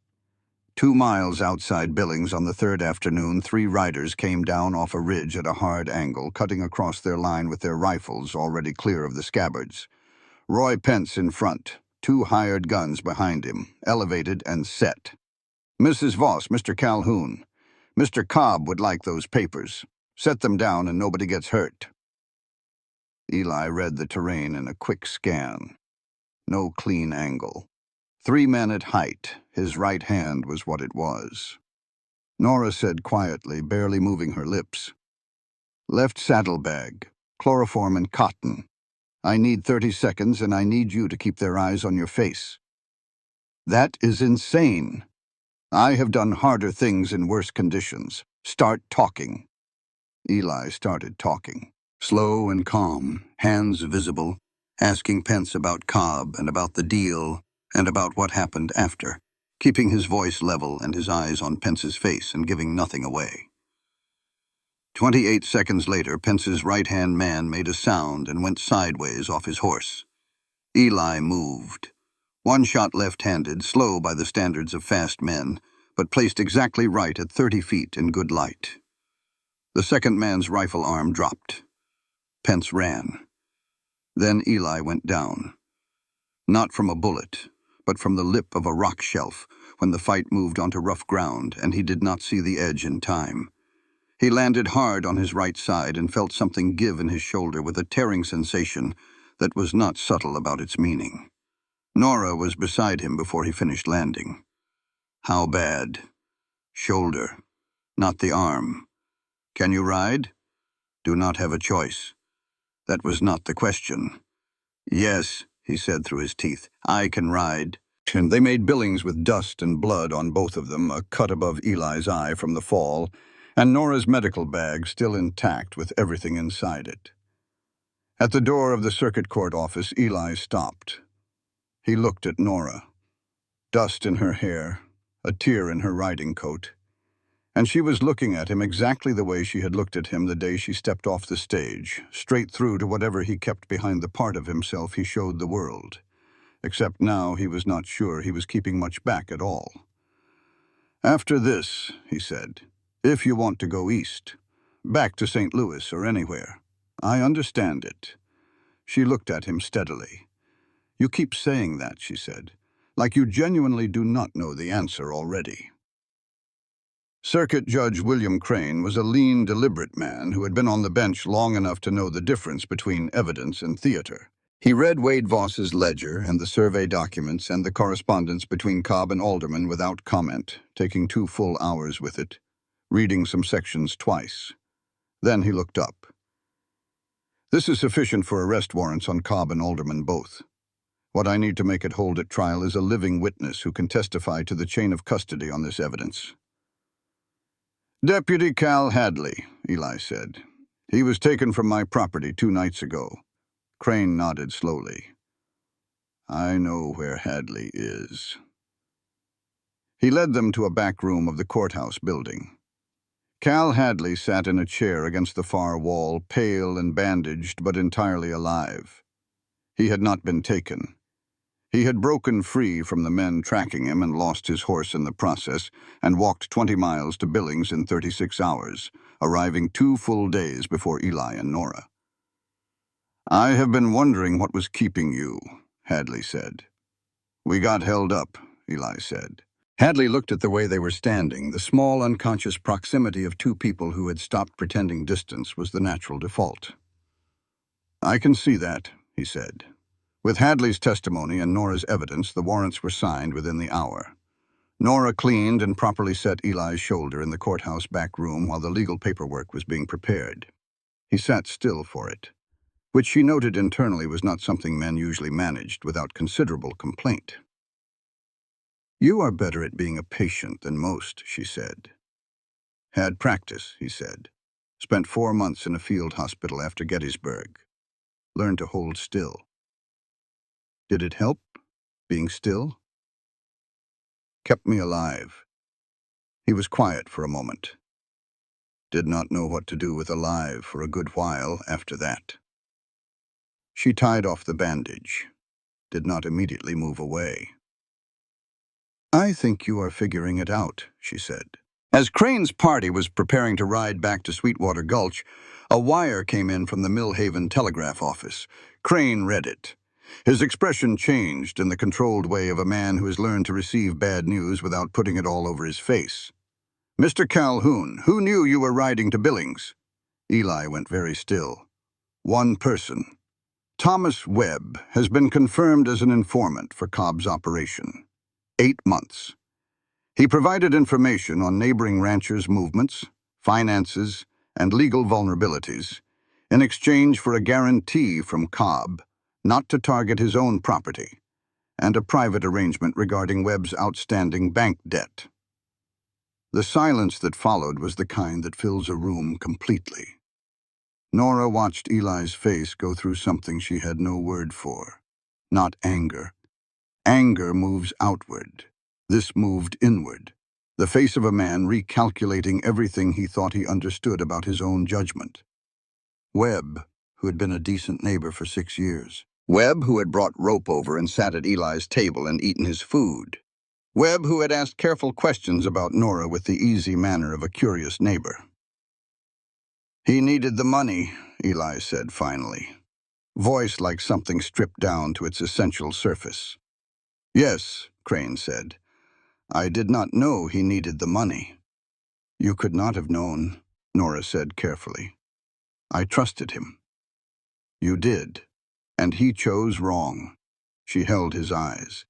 2 miles outside Billings on the 3rd afternoon, 3 riders came down off a ridge at a hard angle, cutting across their line with their rifles already clear of the scabbards. Roy Pence in front, 2 hired guns behind him, elevated and set. Mrs. Voss, Mr. Calhoun. Mr. Cobb would like those papers. Set them down and nobody gets hurt. Eli read the terrain in a quick scan. No clean angle. 3 men at height. His right hand was what it was. Nora said quietly, barely moving her lips. Left saddlebag, chloroform and cotton. I need 30 seconds and I need you to keep their eyes on your face. That is insane. I have done harder things in worse conditions. Start talking. Eli started talking. Slow and calm, hands visible, asking Pence about Cobb and about the deal and about what happened after, keeping his voice level and his eyes on Pence's face and giving nothing away. 28 seconds later, Pence's right-hand man made a sound and went sideways off his horse. Eli moved. 1 shot left-handed, slow by the standards of fast men, but placed exactly right at 30 feet in good light. The second man's rifle arm dropped. Pence ran. Then Eli went down. Not from a bullet, but from the lip of a rock shelf when the fight moved onto rough ground and he did not see the edge in time. He landed hard on his right side and felt something give in his shoulder with a tearing sensation that was not subtle about its meaning. Nora was beside him before he finished landing. How bad? Shoulder, not the arm. Can you ride? Do not have a choice. That was not the question. Yes, he said through his teeth, I can ride. And they made billings with dust and blood on both of them, a cut above Eli's eye from the fall, and Nora's medical bag still intact with everything inside it. At the door of the circuit court office, Eli stopped. He looked at Nora. Dust in her hair, a tear in her riding coat, and she was looking at him exactly the way she had looked at him the day she stepped off the stage, straight through to whatever he kept behind the part of himself he showed the world. Except now he was not sure he was keeping much back at all. After this, he said, if you want to go east, back to St. Louis or anywhere, I understand it. She looked at him steadily. You keep saying that, she said, like you genuinely do not know the answer already. Circuit Judge William Crane was a lean, deliberate man who had been on the bench long enough to know the difference between evidence and theater. He read Wade Voss's ledger and the survey documents and the correspondence between Cobb and Alderman without comment, taking 2 full hours with it, reading some sections twice. Then he looked up. This is sufficient for arrest warrants on Cobb and Alderman both. What I need to make it hold at trial is a living witness who can testify to the chain of custody on this evidence. Deputy Cal Hadley, Eli said. He was taken from my property 2 nights ago. Crane nodded slowly. I know where Hadley is. He led them to a back room of the courthouse building. Cal Hadley sat in a chair against the far wall, pale and bandaged, but entirely alive. He had not been taken. He had broken free from the men tracking him and lost his horse in the process, and walked 20 miles to Billings in 36 hours, arriving 2 full days before Eli and Nora. I have been wondering what was keeping you, Hadley said. We got held up, Eli said. Hadley looked at the way they were standing. The small, unconscious proximity of 2 people who had stopped pretending distance was the natural default. I can see that, he said. With Hadley's testimony and Nora's evidence, the warrants were signed within the hour. Nora cleaned and properly set Eli's shoulder in the courthouse back room while the legal paperwork was being prepared. He sat still for it, which she noted internally was not something men usually managed without considerable complaint. You are better at being a patient than most, she said. Had practice, he said. Spent 4 months in a field hospital after Gettysburg. Learned to hold still. Did it help, being still? Kept me alive. He was quiet for a moment. Did not know what to do with alive for a good while after that. She tied off the bandage. Did not immediately move away. I think you are figuring it out, she said. As Crane's party was preparing to ride back to Sweetwater Gulch, a wire came in from the Millhaven telegraph office. Crane read it. His expression changed in the controlled way of a man who has learned to receive bad news without putting it all over his face. "Mr. Calhoun, who knew you were riding to Billings?" Eli went very still. "One person. Thomas Webb has been confirmed as an informant for Cobb's operation. 8 months. He provided information on neighboring ranchers' movements, finances, and legal vulnerabilities in exchange for a guarantee from Cobb not to target his own property, and a private arrangement regarding Webb's outstanding bank debt." The silence that followed was the kind that fills a room completely. Nora watched Eli's face go through something she had no word for. Not anger. Anger moves outward. This moved inward. The face of a man recalculating everything he thought he understood about his own judgment. Webb, who had been a decent neighbor for 6 years. Webb, who had brought rope over and sat at Eli's table and eaten his food. Webb, who had asked careful questions about Nora with the easy manner of a curious neighbor. "He needed the money," Eli said finally, voice like something stripped down to its essential surface. "Yes," Crane said. "I did not know he needed the money." "You could not have known," Nora said carefully. "I trusted him." "You did, and he chose wrong." She held his eyes.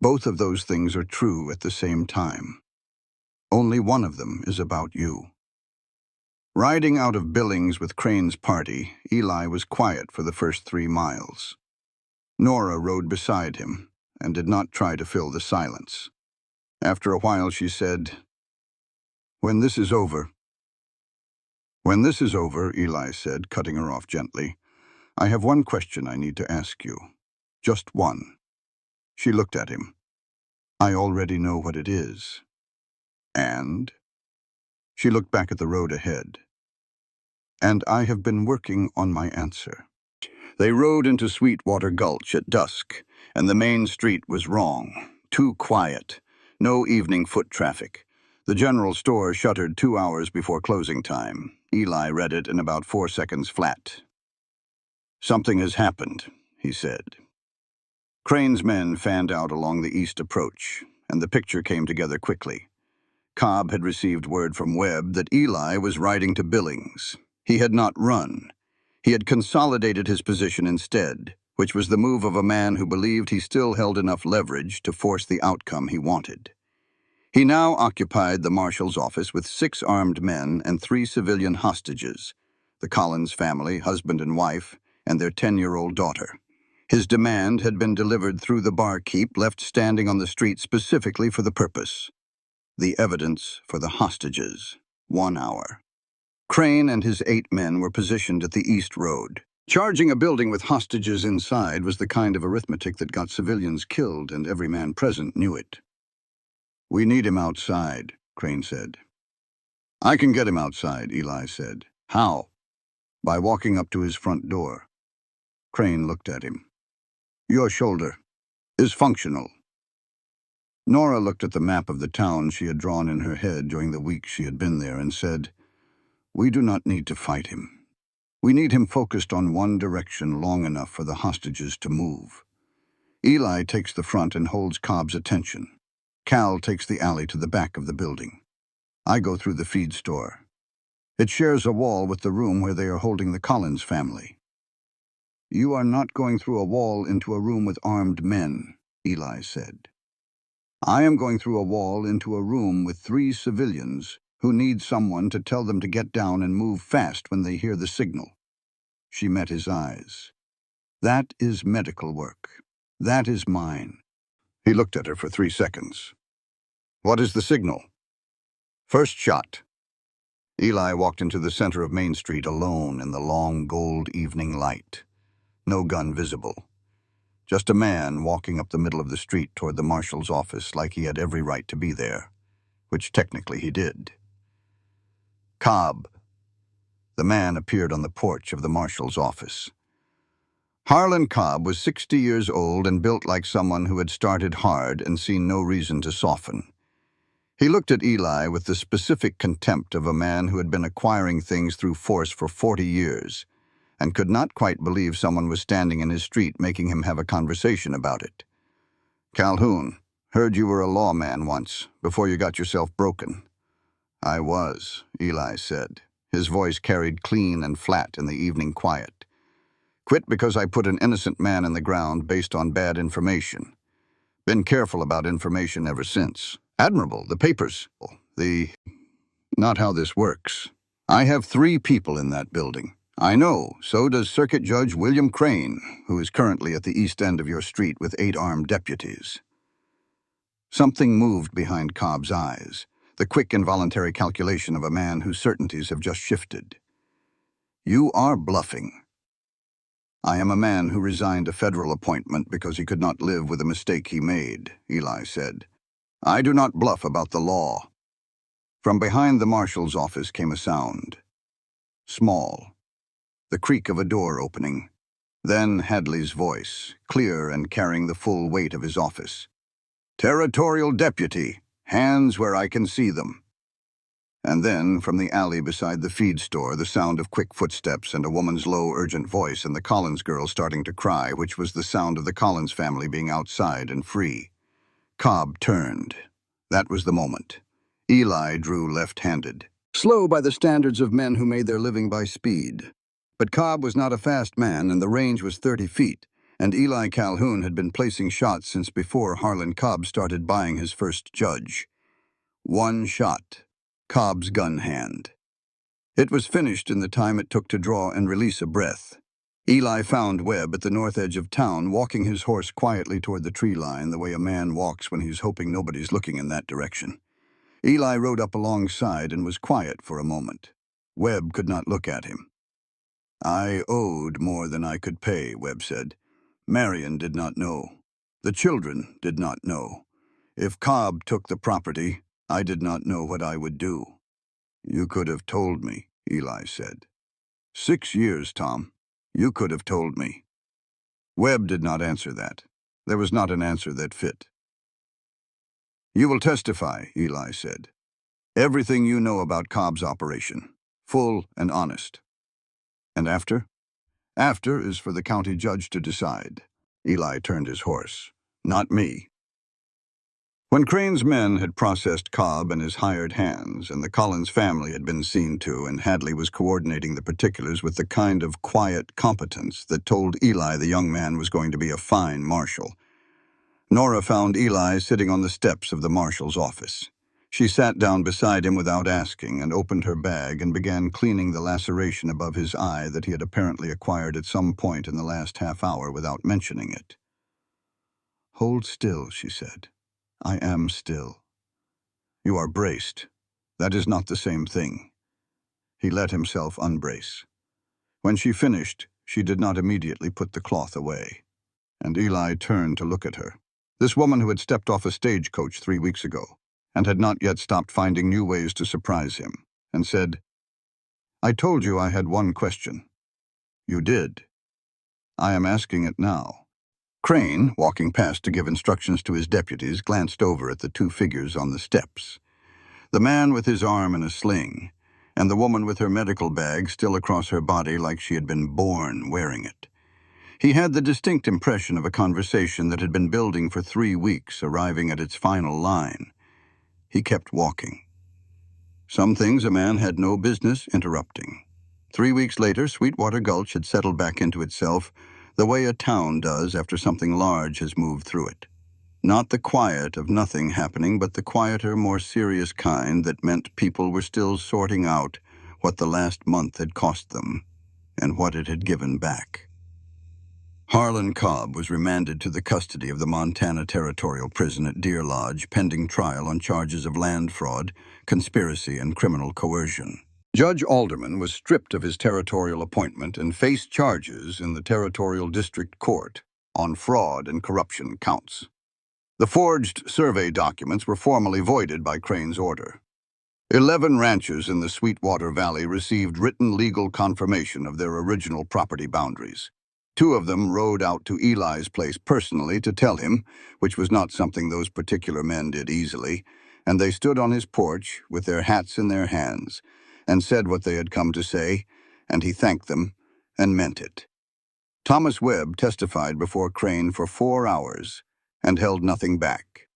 "Both of those things are true at the same time. Only one of them is about you." Riding out of Billings with Crane's party, Eli was quiet for the first 3 miles. Nora rode beside him and did not try to fill the silence. After a while she said, "When this is over—" "When this is over," Eli said, cutting her off gently, "I have one question I need to ask you. Just one." She looked at him. "I already know what it is." "And?" She looked back at the road ahead. "And I have been working on my answer." They rode into Sweetwater Gulch at dusk, and the main street was wrong. Too quiet. No evening foot traffic. The general store shuttered 2 hours before closing time. Eli read it in about 4 seconds flat. "Something has happened," he said. Crane's men fanned out along the east approach, and the picture came together quickly. Cobb had received word from Webb that Eli was riding to Billings. He had not run. He had consolidated his position instead, which was the move of a man who believed he still held enough leverage to force the outcome he wanted. He now occupied the marshal's office with 6 armed men and 3 civilian hostages, the Collins family, husband and wife, and their 10-year-old daughter. His demand had been delivered through the barkeep left standing on the street specifically for the purpose. The evidence for the hostages. 1 hour. Crane and his 8 men were positioned at the East Road. Charging a building with hostages inside was the kind of arithmetic that got civilians killed, and every man present knew it. "We need him outside," Crane said. "I can get him outside," Eli said. "How?" "By walking up to his front door." Crane looked at him. "Your shoulder is functional." Nora looked at the map of the town she had drawn in her head during the week she had been there and said, "We do not need to fight him. We need him focused on one direction long enough for the hostages to move. Eli takes the front and holds Cobb's attention. Cal takes the alley to the back of the building. I go through the feed store. It shares a wall with the room where they are holding the Collins family." "You are not going through a wall into a room with armed men," Eli said. "I am going through a wall into a room with 3 civilians who need someone to tell them to get down and move fast when they hear the signal." She met his eyes. "That is medical work. That is mine." He looked at her for 3 seconds. "What is the signal?" "First shot." Eli walked into the center of Main Street alone in the long gold evening light. No gun visible. Just a man walking up the middle of the street toward the marshal's office like he had every right to be there, which technically he did. "Cobb." The man appeared on the porch of the marshal's office. Harlan Cobb was 60 years old and built like someone who had started hard and seen no reason to soften. He looked at Eli with the specific contempt of a man who had been acquiring things through force for 40 years, and could not quite believe someone was standing in his street making him have a conversation about it. "Calhoun, heard you were a lawman once, before you got yourself broken." "I was," Eli said. His voice carried clean and flat in the evening quiet. "Quit because I put an innocent man in the ground based on bad information. Been careful about information ever since. Admirable, the papers. Not how this works. I have 3 people in that building. I know, so does Circuit Judge William Crane, who is currently at the east end of your street with 8 armed deputies." Something moved behind Cobb's eyes, the quick involuntary calculation of a man whose certainties have just shifted. "You are bluffing." "I am a man who resigned a federal appointment because he could not live with a mistake he made," Eli said. "I do not bluff about the law." From behind the marshal's office came a sound. Small. The creak of a door opening. Then Hadley's voice, clear and carrying the full weight of his office. "Territorial deputy, hands where I can see them." And then, from the alley beside the feed store, the sound of quick footsteps and a woman's low, urgent voice and the Collins girl starting to cry, which was the sound of the Collins family being outside and free. Cobb turned. That was the moment. Eli drew left-handed, slow by the standards of men who made their living by speed. But Cobb was not a fast man, and the range was 30 feet, and Eli Calhoun had been placing shots since before Harlan Cobb started buying his first judge. One shot. Cobb's gun hand. It was finished in the time it took to draw and release a breath. Eli found Webb at the north edge of town, walking his horse quietly toward the tree line the way a man walks when he's hoping nobody's looking in that direction. Eli rode up alongside and was quiet for a moment. Webb could not look at him. "I owed more than I could pay," Webb said. "Marion did not know. The children did not know. If Cobb took the property, I did not know what I would do." "You could have told me," Eli said. 6 years, Tom. You could have told me." Webb did not answer that. There was not an answer that fit. "You will testify," Eli said. "Everything you know about Cobb's operation, full and honest." "And after?" "After is for the county judge to decide." Eli turned his horse. "Not me." When Crane's men had processed Cobb and his hired hands, and the Collins family had been seen to, and Hadley was coordinating the particulars with the kind of quiet competence that told Eli the young man was going to be a fine marshal, Nora found Eli sitting on the steps of the marshal's office. She sat down beside him without asking and opened her bag and began cleaning the laceration above his eye that he had apparently acquired at some point in the last half hour without mentioning it. "Hold still," she said. "I am still." "You are braced. That is not the same thing." He let himself unbrace. When she finished, she did not immediately put the cloth away, and Eli turned to look at her. This woman who had stepped off a stagecoach 3 weeks ago and had not yet stopped finding new ways to surprise him, and said, "I told you I had one question." "You did." "I am asking it now." Crane, walking past to give instructions to his deputies, glanced over at the 2 figures on the steps. The man with his arm in a sling, and the woman with her medical bag still across her body like she had been born wearing it. He had the distinct impression of a conversation that had been building for 3 weeks, arriving at its final line. He kept walking. Some things a man had no business interrupting. 3 weeks later, Sweetwater Gulch had settled back into itself the way a town does after something large has moved through it. Not the quiet of nothing happening, but the quieter, more serious kind that meant people were still sorting out what the last month had cost them and what it had given back. Harlan Cobb was remanded to the custody of the Montana Territorial Prison at Deer Lodge, pending trial on charges of land fraud, conspiracy, and criminal coercion. Judge Alderman was stripped of his territorial appointment and faced charges in the Territorial District Court on fraud and corruption counts. The forged survey documents were formally voided by Crane's order. 11 ranchers in the Sweetwater Valley received written legal confirmation of their original property boundaries. 2 of them rode out to Eli's place personally to tell him, which was not something those particular men did easily, and they stood on his porch with their hats in their hands and said what they had come to say, and he thanked them, and meant it. Thomas Webb testified before Crane for 4 hours and held nothing back.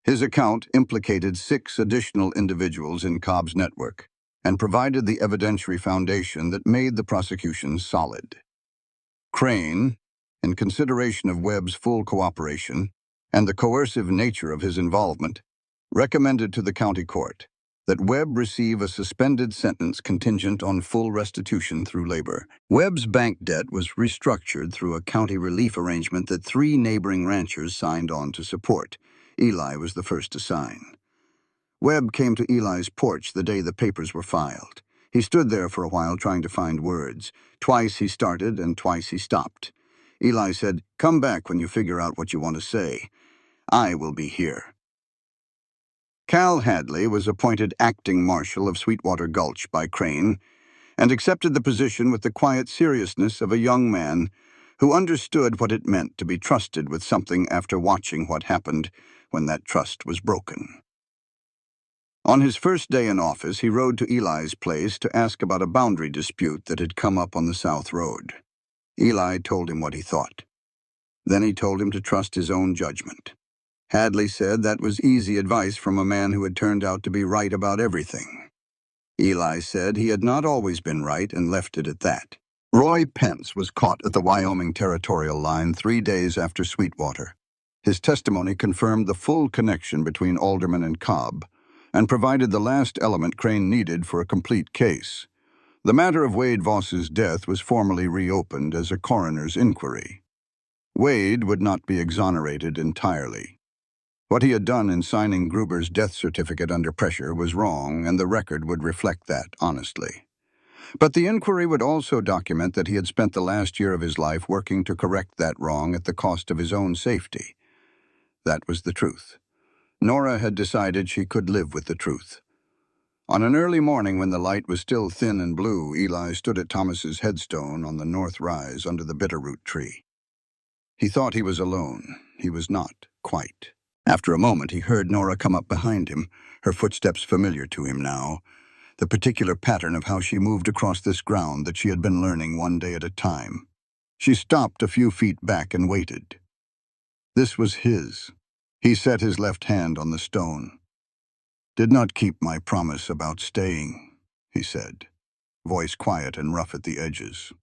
His account implicated 6 additional individuals in Cobb's network and provided the evidentiary foundation that made the prosecution solid. Crane, in consideration of Webb's full cooperation and the coercive nature of his involvement, recommended to the county court that Webb receive a suspended sentence contingent on full restitution through labor. Webb's bank debt was restructured through a county relief arrangement that 3 neighboring ranchers signed on to support. Eli was the first to sign. Webb came to Eli's porch the day the papers were filed. He stood there for a while trying to find words. Twice he started and twice he stopped. Eli said, "Come back when you figure out what you want to say. I will be here." Cal Hadley was appointed acting marshal of Sweetwater Gulch by Crane and accepted the position with the quiet seriousness of a young man who understood what it meant to be trusted with something after watching what happened when that trust was broken. On his first day in office, he rode to Eli's place to ask about a boundary dispute that had come up on the South Road. Eli told him what he thought. Then he told him to trust his own judgment. Hadley said that was easy advice from a man who had turned out to be right about everything. Eli said he had not always been right and left it at that. Roy Pence was caught at the Wyoming territorial line 3 days after Sweetwater. His testimony confirmed the full connection between Alderman and Cobb and provided the last element Crane needed for a complete case. The matter of Wade Voss's death was formally reopened as a coroner's inquiry. Wade would not be exonerated entirely. What he had done in signing Gruber's death certificate under pressure was wrong, and the record would reflect that honestly. But the inquiry would also document that he had spent the last year of his life working to correct that wrong at the cost of his own safety. That was the truth. Nora had decided she could live with the truth. On an early morning when the light was still thin and blue, Eli stood at Thomas's headstone on the north rise under the bitterroot tree. He thought he was alone. He was not, quite. After a moment, he heard Nora come up behind him, her footsteps familiar to him now, the particular pattern of how she moved across this ground that she had been learning one day at a time. She stopped a few feet back and waited. This was his. He set his left hand on the stone. "Did not keep my promise about staying," he said, voice quiet and rough at the edges.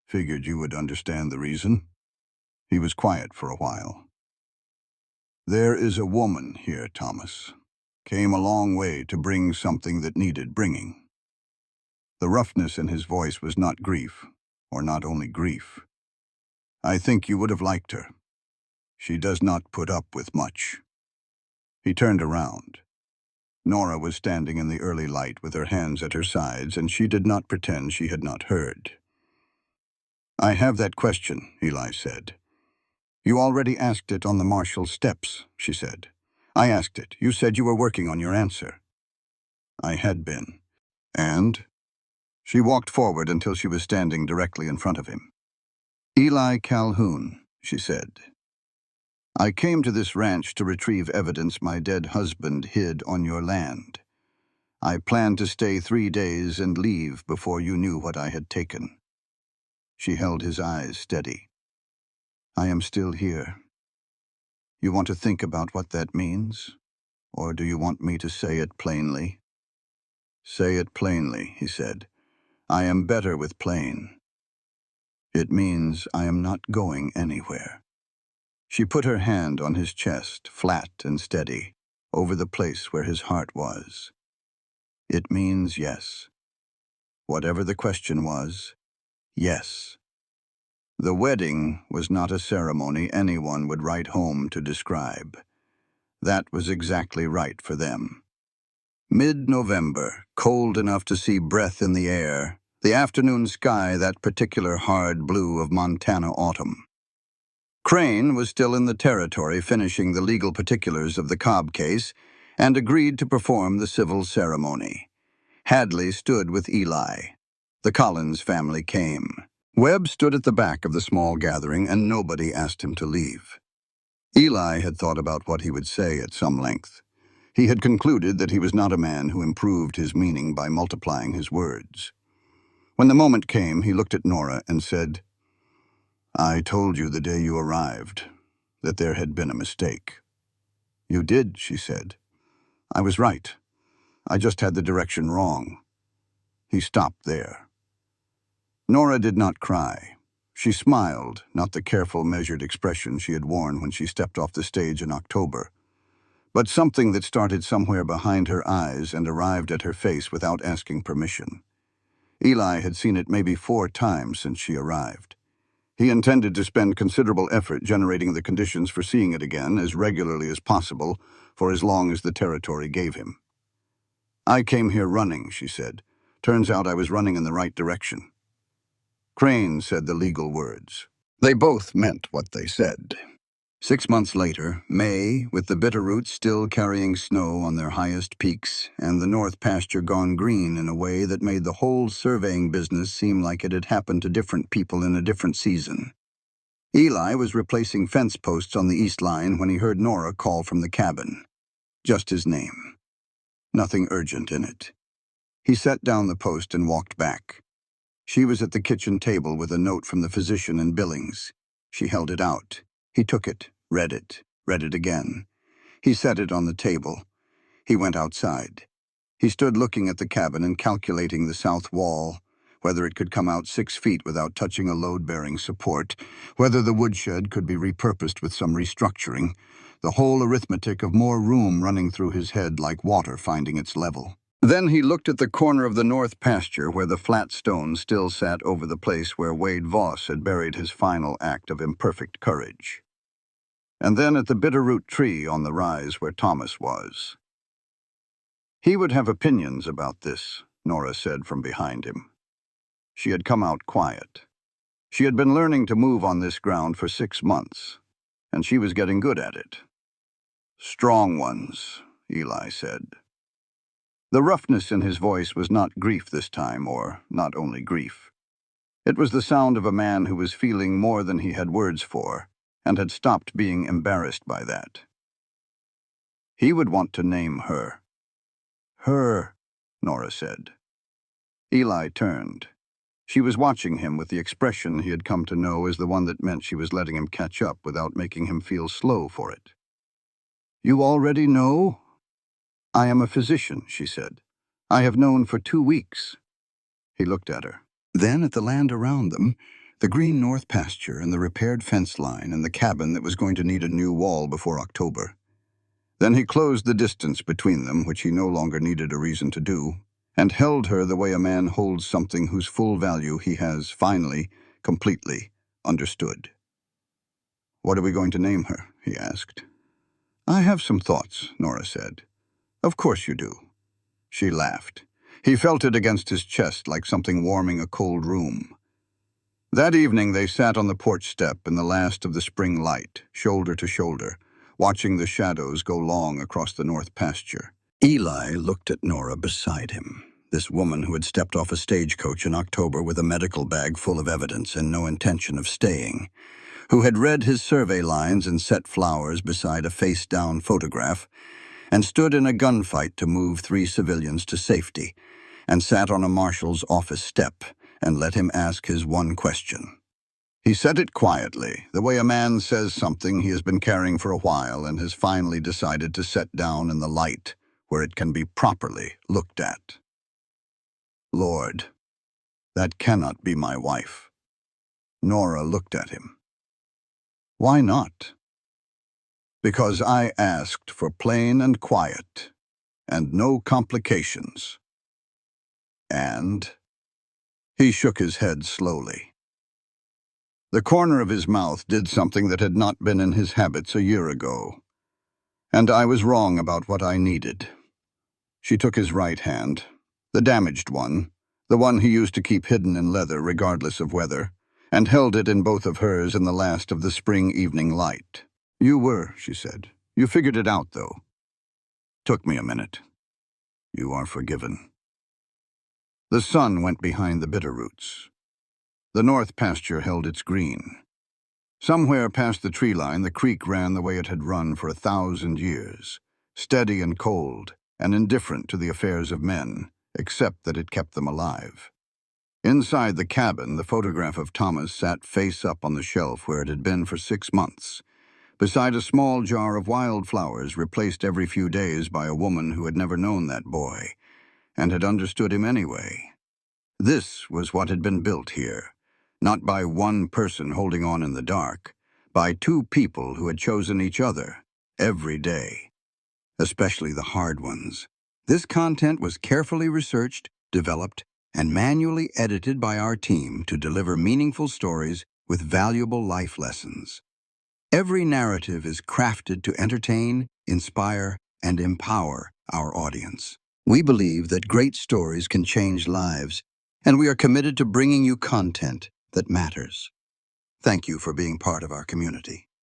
"Figured you would understand the reason." He was quiet for a while. "There is a woman here, Thomas. Came a long way to bring something that needed bringing." The roughness in his voice was not grief, or not only grief. "I think you would have liked her. She does not put up with much." He turned around. Nora was standing in the early light with her hands at her sides, and she did not pretend she had not heard. "I have that question," Eli said. "You already asked it on the marshal's steps," she said. "I asked it. You said you were working on your answer." "I had been." "And?" She walked forward until she was standing directly in front of him. "Eli Calhoun," she said. "I came to this ranch to retrieve evidence my dead husband hid on your land. I planned to stay 3 days and leave before you knew what I had taken." She held his eyes steady. "I am still here. You want to think about what that means? Or do you want me to say it plainly?" "Say it plainly," he said. "I am better with plain." "It means I am not going anywhere." She put her hand on his chest, flat and steady, over the place where his heart was. "It means yes. Whatever the question was, yes." The wedding was not a ceremony anyone would write home to describe. That was exactly right for them. Mid-November, cold enough to see breath in the air, the afternoon sky that particular hard blue of Montana autumn. Crane was still in the territory finishing the legal particulars of the Cobb case and agreed to perform the civil ceremony. Hadley stood with Eli. The Collins family came. Webb stood at the back of the small gathering, and nobody asked him to leave. Eli had thought about what he would say at some length. He had concluded that he was not a man who improved his meaning by multiplying his words. When the moment came, he looked at Nora and said, "I told you the day you arrived that there had been a mistake." "You did," she said. "I was right. I just had the direction wrong." He stopped there. Nora did not cry. She smiled, not the careful, measured expression she had worn when she stepped off the stage in October, but something that started somewhere behind her eyes and arrived at her face without asking permission. Eli had seen it maybe 4 times since she arrived. He intended to spend considerable effort generating the conditions for seeing it again as regularly as possible for as long as the territory gave him. "I came here running," she said. "Turns out I was running in the right direction." Crane said the legal words. They both meant what they said. 6 months later, May, with the Bitterroots still carrying snow on their highest peaks and the north pasture gone green in a way that made the whole surveying business seem like it had happened to different people in a different season. Eli was replacing fence posts on the east line when he heard Nora call from the cabin. Just his name. Nothing urgent in it. He set down the post and walked back. She was at the kitchen table with a note from the physician in Billings. She held it out. He took it, read it again. He set it on the table. He went outside. He stood looking at the cabin and calculating the south wall, whether it could come out 6 feet without touching a load-bearing support, whether the woodshed could be repurposed with some restructuring, the whole arithmetic of more room running through his head like water finding its level. Then he looked at the corner of the north pasture where the flat stones still sat over the place where Wade Voss had buried his final act of imperfect courage. And then at the bitterroot tree on the rise where Thomas was. He would have opinions about this, Nora said from behind him. She had come out quiet. She had been learning to move on this ground for 6 months, and she was getting good at it. "Strong ones," Eli said. The roughness in his voice was not grief this time, or not only grief. It was the sound of a man who was feeling more than he had words for, and had stopped being embarrassed by that. He would want to name her. "Her," Nora said. Eli turned. She was watching him with the expression he had come to know as the one that meant she was letting him catch up without making him feel slow for it. "You already know?" "I am a physician," she said. "I have known for 2 weeks." He looked at her. Then at the land around them, the green north pasture and the repaired fence line and the cabin that was going to need a new wall before October. Then he closed the distance between them, which he no longer needed a reason to do, and held her the way a man holds something whose full value he has finally, completely understood. "What are we going to name her?" he asked. "I have some thoughts," Nora said. "Of course you do." She laughed. He felt it against his chest like something warming a cold room. That evening they sat on the porch step in the last of the spring light, shoulder to shoulder, watching the shadows go long across the north pasture. Eli looked at Nora beside him, this woman who had stepped off a stagecoach in October with a medical bag full of evidence and no intention of staying, who had read his survey lines and set flowers beside a face-down photograph, and stood in a gunfight to move 3 civilians to safety, and sat on a marshal's office step and let him ask his one question. He said it quietly, the way a man says something he has been carrying for a while and has finally decided to set down in the light where it can be properly looked at. "Lord, that cannot be my wife." Nora looked at him. "Why not?" "Because I asked for plain and quiet, and no complications. And?" He shook his head slowly. The corner of his mouth did something that had not been in his habits a year ago. "And I was wrong about what I needed." She took his right hand, the damaged one, the one he used to keep hidden in leather regardless of weather, and held it in both of hers in the last of the spring evening light. "You were," she said. "You figured it out, though." "Took me a minute." "You are forgiven." The sun went behind the bitterroots. The north pasture held its green. Somewhere past the tree line, the creek ran the way it had run for 1,000 years, steady and cold, and indifferent to the affairs of men, except that it kept them alive. Inside the cabin, the photograph of Thomas sat face up on the shelf where it had been for 6 months, beside a small jar of wildflowers replaced every few days by a woman who had never known that boy, and had understood him anyway. This was what had been built here, not by one person holding on in the dark, by two people who had chosen each other every day, especially the hard ones. This content was carefully researched, developed, and manually edited by our team to deliver meaningful stories with valuable life lessons. Every narrative is crafted to entertain, inspire, and empower our audience. We believe that great stories can change lives, and we are committed to bringing you content that matters. Thank you for being part of our community.